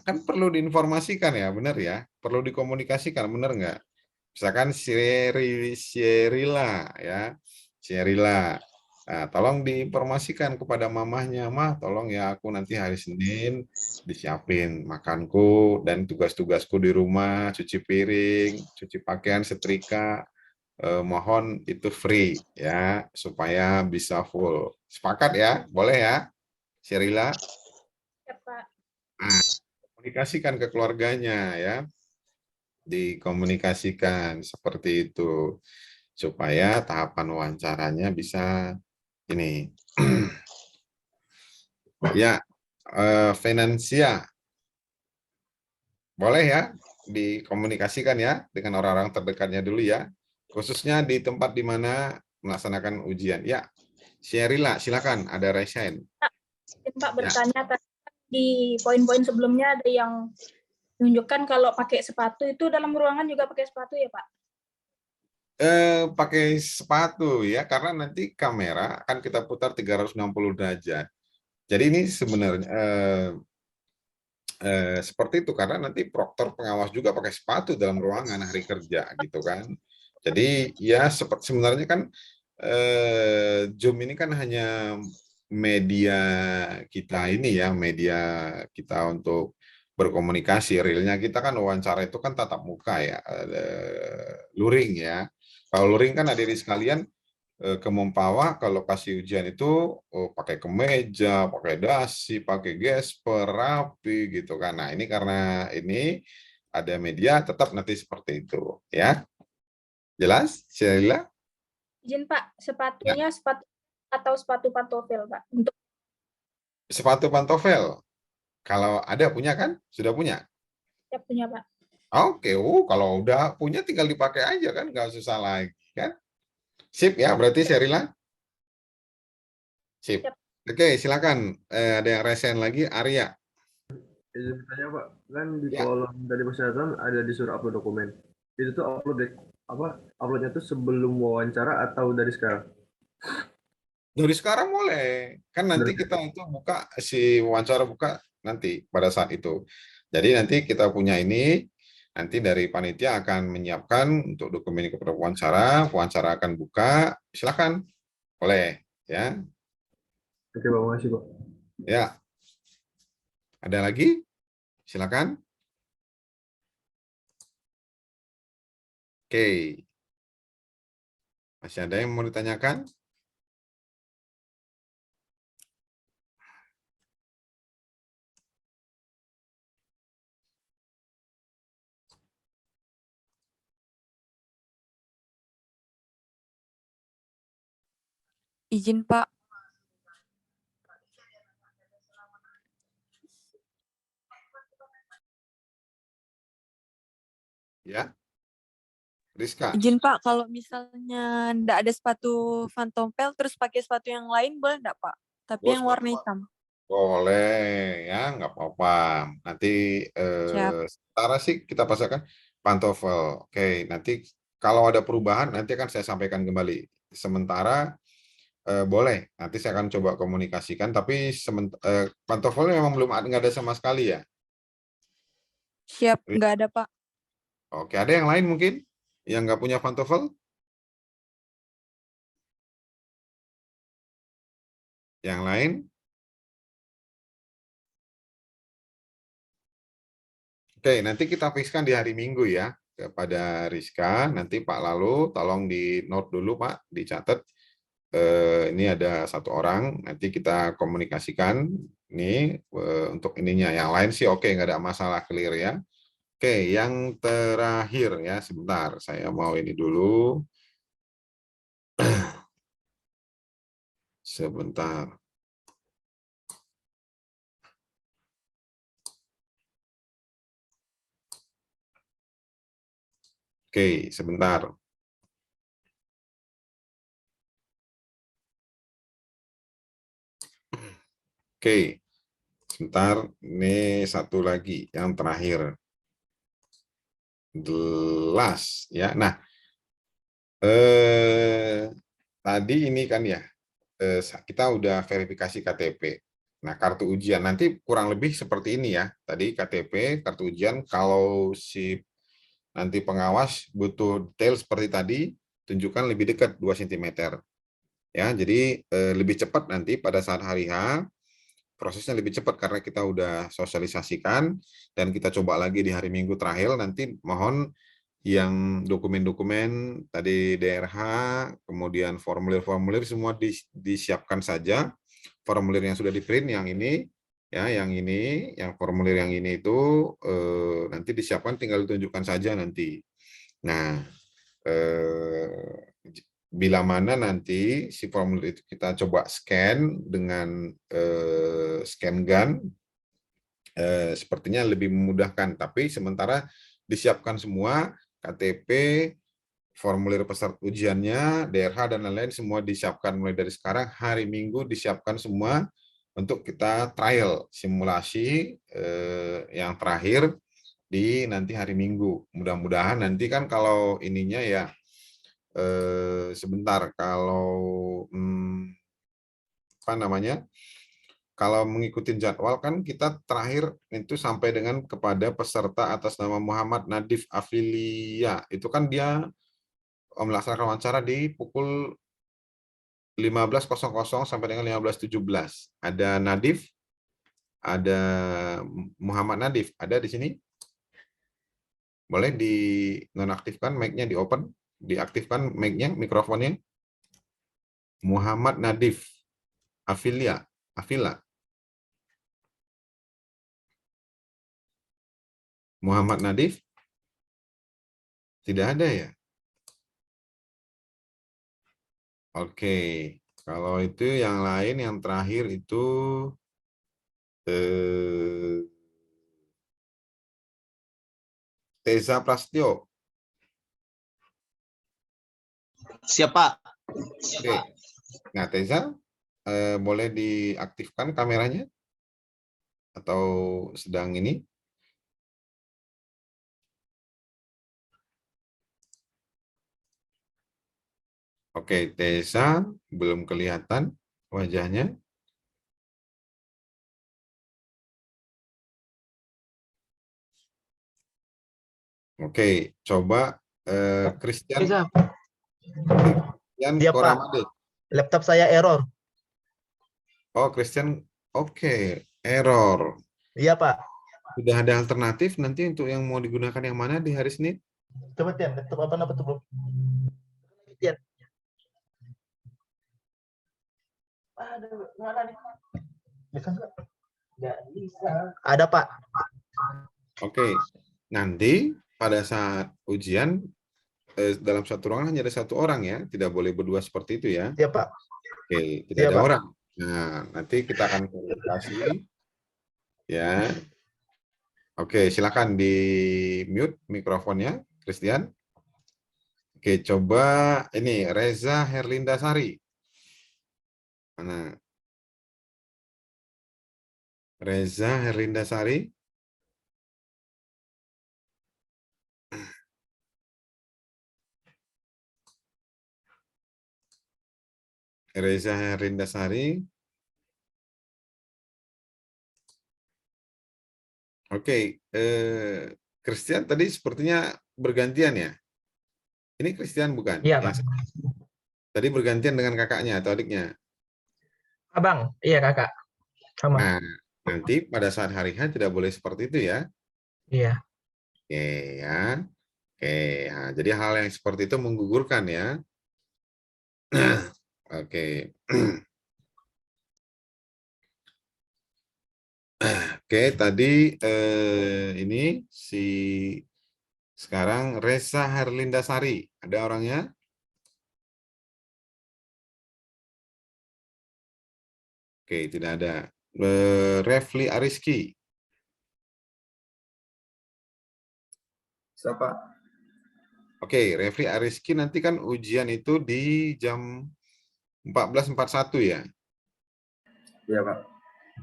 kan perlu diinformasikan ya, benar ya? Perlu dikomunikasikan, benar nggak? Misalkan Sherila ya, Sherila. Nah, tolong diinformasikan kepada mamahnya, Mah, tolong ya aku nanti hari Senin disiapin makanku dan tugas-tugasku di rumah, cuci piring, cuci pakaian, setrika, mohon itu free ya, supaya bisa full. Sepakat ya? Boleh ya, Sherila? Ya, Pak. Nah, komunikasikan ke keluarganya ya. Dikomunikasikan seperti itu supaya tahapan wawancaranya bisa ini ya. Finansia boleh ya dikomunikasikan ya dengan orang-orang terdekatnya dulu ya, khususnya di tempat di mana melaksanakan ujian ya. Sherila silakan, ada resign Pak ya. bertanya, di poin-poin sebelumnya ada yang Tunjukkan kalau pakai sepatu itu dalam ruangan juga pakai sepatu ya, Pak? Pakai sepatu ya, karena nanti kamera akan kita putar 360 derajat. Jadi ini sebenarnya seperti itu karena nanti proktor pengawas juga pakai sepatu dalam ruangan hari kerja gitu kan. Jadi ya sebenarnya kan Zoom ini kan hanya media kita ini ya, media kita untuk berkomunikasi. Realnya kita kan wawancara itu kan tatap muka ya, luring ya. Kalau luring kan hadirin sekalian ke Mempawah kalau kasih ujian itu pakai kemeja, pakai dasi, pakai gesper, rapi gitu kan. Nah ini karena ini ada media tetap nanti seperti itu ya. Jelas, Sheila? Izin Pak, sepatunya sepatu atau sepatu pantofel Pak? Untuk Sepatu pantofel. Kalau ada punya kan? Sudah punya? saya punya Pak. Oke, kalau udah punya tinggal dipakai aja kan, nggak susah lagi kan? Sip ya, berarti Sheila? Sip. Siap. Oke, silakan. Ada yang resen lagi, Arya. Izin bertanya Pak, kan di Ya. kolom dari persyaratan ada disuruh upload dokumen. Itu tuh uploadnya tuh sebelum wawancara atau dari sekarang? Dari sekarang mulai. Kan nanti kita itu buka, si wawancara buka nanti pada saat itu. Jadi nanti kita punya ini, nanti dari panitia akan menyiapkan untuk dokumen kepada wawancara akan buka, silakan. Boleh, ya. Oke Pak, makasih Pak. Ya. Ada lagi? Silakan. Oke. Masih ada yang mau ditanyakan? Izin Pak. Ya. Rizka. Izin Pak, kalau misalnya nggak ada sepatu Phantompel terus pakai sepatu yang lain boleh nggak Pak? Tapi yang warna hitam. Boleh, ya nggak apa-apa. Nanti Siap. sementara sih kita pasangkan pantofel. Oke, nanti kalau ada perubahan nanti akan saya sampaikan kembali. Sementara boleh, nanti saya akan coba komunikasikan. Tapi pantofelnya memang belum ada, nggak ada sama sekali ya. Siap, nggak ada Pak. Oke, ada yang lain mungkin yang nggak punya pantofel? Yang lain? Oke, nanti kita fixkan di hari Minggu ya kepada Rizka. Nanti Pak Lalu tolong di note dulu Pak, dicatat. Ini ada satu orang. Nanti kita komunikasikan ini untuk ininya. Yang lain sih oke, nggak ada masalah, clear ya. Oke, yang terakhir ya, sebentar. Saya mau ini dulu. Sebentar. Oke, sebentar. Oke, sebentar. Ini satu lagi, yang terakhir. Jelas ya. Nah, tadi ini kan ya, kita udah verifikasi KTP. Nah, kartu ujian nanti kurang lebih seperti ini ya. Tadi KTP, kartu ujian. Kalau si nanti pengawas butuh detail seperti tadi, tunjukkan lebih dekat 2 cm. Ya, jadi lebih cepat nanti pada saat hari H, prosesnya lebih cepat karena kita udah sosialisasikan dan kita coba lagi di hari Minggu terakhir. Nanti mohon yang dokumen-dokumen tadi DRH, kemudian formulir-formulir semua disiapkan saja. Formulir yang sudah di-print yang ini ya, yang formulir yang ini itu nanti disiapkan, tinggal ditunjukkan saja nanti. Nah, bila mana nanti si formulir itu kita coba scan dengan scan gun, sepertinya lebih memudahkan. Tapi sementara disiapkan semua, KTP, formulir peserta ujiannya, DRH, dan lain-lain semua disiapkan mulai dari sekarang. Hari Minggu disiapkan semua untuk kita trial simulasi yang terakhir. di nanti hari Minggu. Mudah-mudahan nanti kan kalau ininya ya sebentar kalau apa namanya? Kalau mengikuti jadwal kan kita terakhir itu sampai dengan kepada peserta atas nama Muhammad Nadif Afilia. Itu kan dia melaksanakan wawancara di pukul 15.00 sampai dengan 15.17. Ada Nadif, ada Muhammad Nadif, ada di sini. Boleh dinonaktifkan mic-nya, di open, diaktifkan mic-nya, mikrofonnya. Muhammad Nadif Afila. Muhammad Nadif? Tidak ada ya? Oke, kalau itu yang lain, yang terakhir itu Teza Prastyo. Siapa? Oke. Nah, Teza, boleh diaktifkan kameranya? Atau sedang ini? Oke, Teza belum kelihatan wajahnya. Oke, coba Christian. Christian Iya, Pak. Koramade. Laptop saya error. Oh, Christian, oke, error. Iya, Pak. Sudah ada alternatif nanti untuk yang mau digunakan yang mana di hari Senin? Coba Tian, laptop apa tuh, Bro? Tian. Aduh, mana nih? Bisa nggak? Nggak bisa. Ada, Pak. Oke, nanti pada saat ujian dalam satu ruangan hanya ada satu orang ya, tidak boleh berdua seperti itu ya. Iya, Pak. Oke, tidak Iya, ada Pak. orang. Nah, nanti kita akan verifikasi ya. Oke, silakan di mute mikrofonnya, Christian. Oke, coba ini Reza Herlinda Sari. Mana? Reza Herlinda Sari. Reza Herlinda Sari. Oke, Christian tadi sepertinya bergantian ya. Ini Christian bukan? Iya, Yang Pak. tadi bergantian dengan kakaknya atau adiknya. Abang, iya Kakak. Sama. Nah, nanti pada saat hari H tidak boleh seperti itu ya. Iya. Oke ya. Oke, nah, jadi hal yang seperti itu menggugurkan ya. Oke. Oke, tadi ini si sekarang Reza Herlinda Sari. Ada orangnya? Oke, tidak ada. Refli Ariski. Siapa? Oke, Refli Ariski nanti kan ujian itu di jam 14.41 ya. Iya, Pak.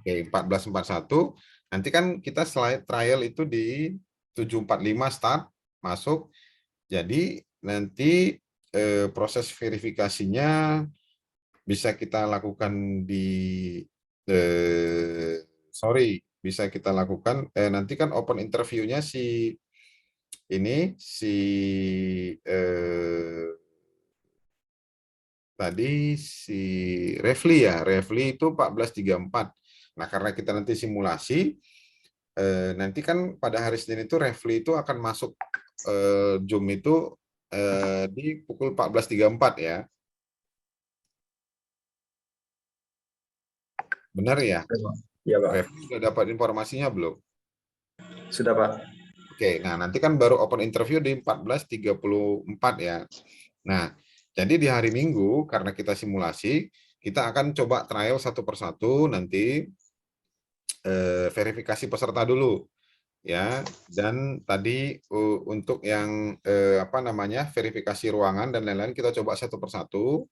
Oke, 14.41. Nanti kan kita slide trial itu di 7.45 start masuk. Jadi nanti proses verifikasinya bisa kita lakukan di bisa kita lakukan nanti kan open interview-nya si ini si tadi si Refli ya, Refli itu 14.34. Nah, karena kita nanti simulasi, nanti kan pada hari Senin itu Refli itu akan masuk Zoom itu di pukul 14.34 ya. Benar ya? Iya, Pak. Refli sudah dapat informasinya belum? Sudah, Pak. Oke, nah nanti kan baru open interview di 14.34 ya. Nah, jadi di hari Minggu, karena kita simulasi, kita akan coba trial satu persatu nanti verifikasi peserta dulu. Ya, dan tadi untuk yang verifikasi ruangan dan lain-lain kita coba satu persatu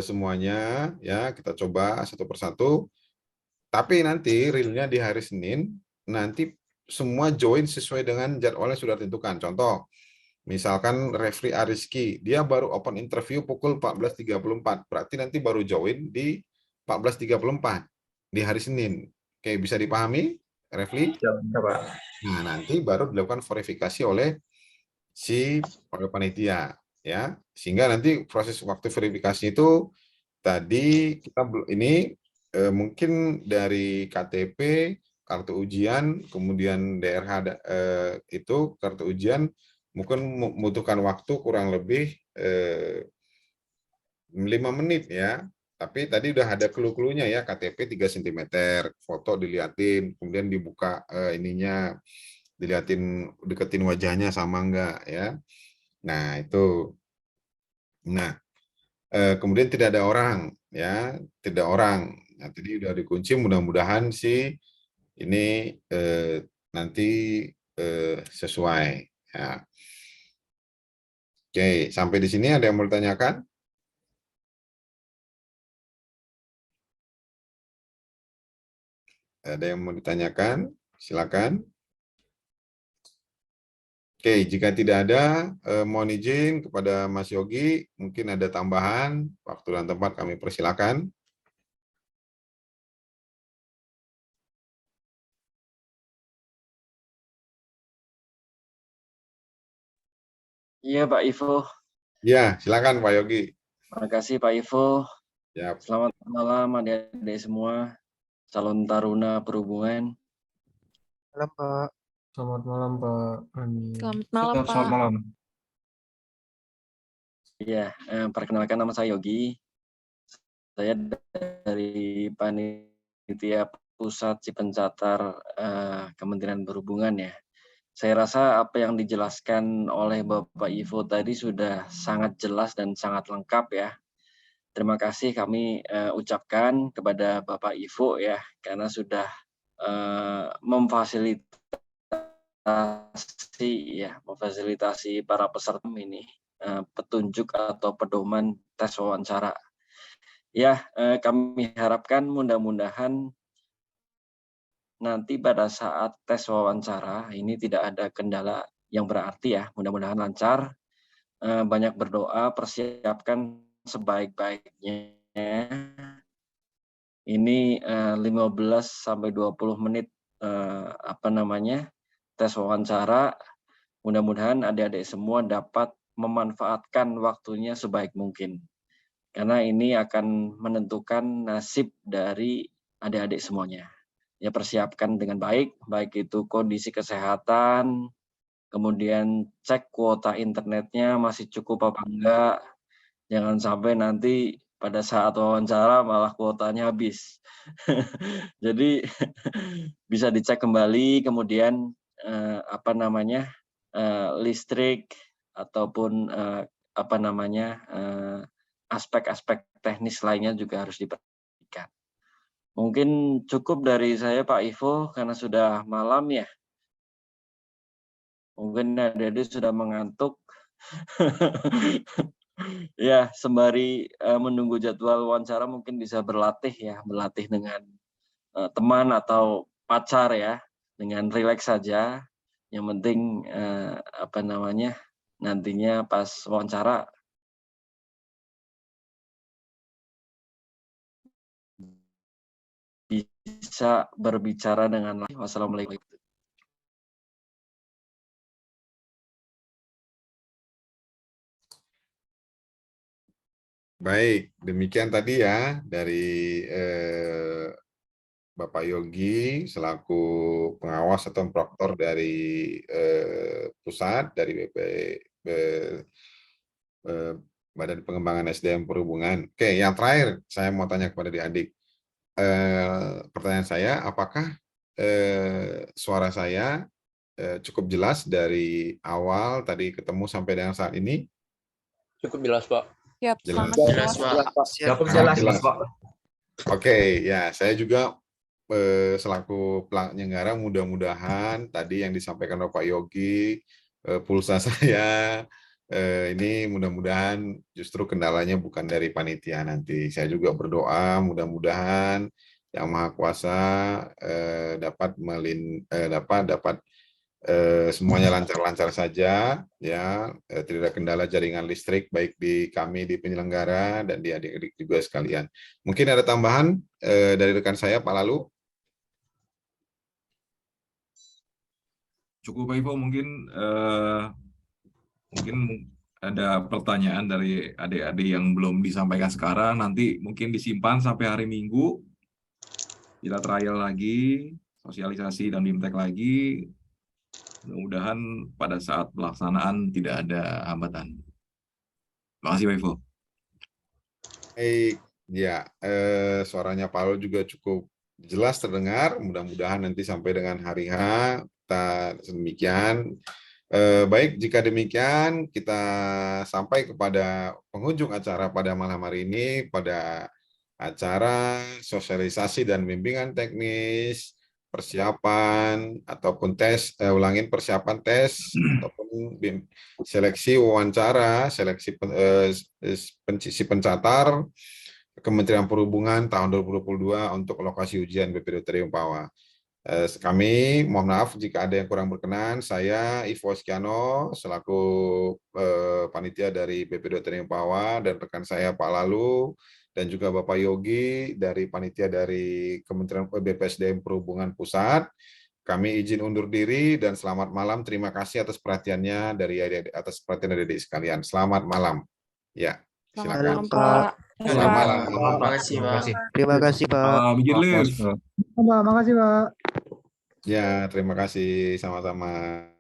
semuanya ya, kita coba satu persatu. Tapi nanti realnya di hari Senin nanti semua join sesuai dengan jadwalnya sudah ditentukan. Contoh, misalkan referee Ariski, dia baru open interview pukul 14.34, berarti nanti baru join di 14.34 di hari Senin. Oke, bisa dipahami, referee? Pak. Nah, nanti baru dilakukan verifikasi oleh oleh panitia, ya. Sehingga nanti proses waktu verifikasi itu tadi kita ini mungkin dari KTP, kartu ujian, kemudian DRH itu kartu ujian mungkin membutuhkan waktu kurang lebih 5 menit ya. Tapi tadi udah ada clue-cluenya ya, KTP 3 cm, foto diliatin, kemudian dibuka ininya, diliatin, deketin wajahnya sama enggak ya. Nah, itu. Nah, kemudian tidak ada orang ya, tidak orang. Nah, tadi udah dikunci, mudah-mudahan sih ini nanti sesuai ya. Oke, sampai di sini ada yang mau ditanyakan? Ada yang mau ditanyakan? Silakan. Oke, jika tidak ada, mohon izin kepada Mas Yogi, mungkin ada tambahan, waktu dan tempat kami persilakan. Iya Pak Ivo, Ya, silakan Pak Yogi. terima kasih Pak Ivo. Ya, Selamat malam adik-adik semua, calon taruna perhubungan. Malam, Pak. Selamat malam Pak. Amin. Selamat malam, Pak. Selamat malam. Iya, perkenalkan nama saya Yogi. Saya dari Panitia Pusat Cipencatar Kementerian Perhubungan ya. Saya rasa apa yang dijelaskan oleh Bapak Ivo tadi sudah sangat jelas dan sangat lengkap ya. Terima kasih kami ucapkan kepada Bapak Ivo ya, karena sudah memfasilitasi para peserta ini petunjuk atau pedoman tes wawancara. Ya, kami harapkan mudah-mudahan nanti pada saat tes wawancara ini tidak ada kendala yang berarti ya, mudah-mudahan lancar. Banyak berdoa, persiapkan sebaik-baiknya. Ini 15 sampai 20 menit tes wawancara. Mudah-mudahan adik-adik semua dapat memanfaatkan waktunya sebaik mungkin. Karena ini akan menentukan nasib dari adik-adik semuanya. Ya, persiapkan dengan baik itu kondisi kesehatan, kemudian cek kuota internetnya masih cukup apa enggak. Jangan sampai nanti pada saat wawancara malah kuotanya habis. Jadi bisa dicek kembali, kemudian listrik ataupun aspek-aspek teknis lainnya juga harus diperhatikan. Mungkin cukup dari saya Pak Ivo karena sudah malam ya. Mungkin adik-adik sudah mengantuk. Ya, sembari menunggu jadwal wawancara mungkin bisa berlatih dengan teman atau pacar ya, dengan rileks saja. Yang penting nantinya pas wawancara bisa berbicara dengan lain. Wassalamualaikum. baik. Demikian tadi ya dari Bapak Yogi selaku pengawas atau proktor dari pusat dari Badan Pengembangan SDM Perhubungan. Oke, yang terakhir saya mau tanya kepada adik-adik. Pertanyaan saya, apakah suara saya cukup jelas dari awal tadi ketemu sampai dengan saat ini? Cukup jelas, Pak. Siap, Jelas. sangat jelas, Pak. Cukup jelas, Pak. Oke, ya saya juga selaku penyelenggara mudah-mudahan tadi yang disampaikan Bapak Yogi, pulsa saya ini mudah-mudahan justru kendalanya bukan dari panitia nanti. Saya juga berdoa mudah-mudahan Yang Maha Kuasa dapat semuanya lancar-lancar saja, ya, tidak ada kendala jaringan listrik baik di kami di penyelenggara dan di adik-adik juga sekalian. Mungkin ada tambahan dari rekan saya, Pak Lalu? Cukup Pak Ivo, mungkin ada pertanyaan dari adik-adik yang belum disampaikan sekarang, nanti mungkin disimpan sampai hari Minggu, kita trial lagi, sosialisasi dan bimtek lagi, mudah-mudahan pada saat pelaksanaan tidak ada hambatan. Terima kasih Pak Ivo. Baik, ya, suaranya Pak Lalu juga cukup jelas terdengar, mudah-mudahan nanti sampai dengan hari H, kita demikian. Baik, jika demikian kita sampai kepada penghujung acara pada malam hari ini, pada acara sosialisasi dan bimbingan teknis, persiapan ataupun tes, persiapan tes ataupun seleksi wawancara, seleksi si pencatar Kementerian Perhubungan tahun 2022 untuk lokasi ujian BPDOT Umpawa. Kami mohon maaf jika ada yang kurang berkenan. Saya Ivo Skiano selaku panitia dari BPDOT Umpawa dan rekan saya Pak Lalu dan juga Bapak Yogi dari panitia dari Kementerian BPSDM Perhubungan Pusat. Kami izin undur diri dan selamat malam. Terima kasih atas perhatiannya atas perhatian adik-adik sekalian. Selamat malam. Ya, silakan. Selamat malam, Pak. Selamat malam. Terima kasih, Pak. Terima kasih, Pak. Izin live. Makasih, Pak. Ya, terima kasih. Sama-sama.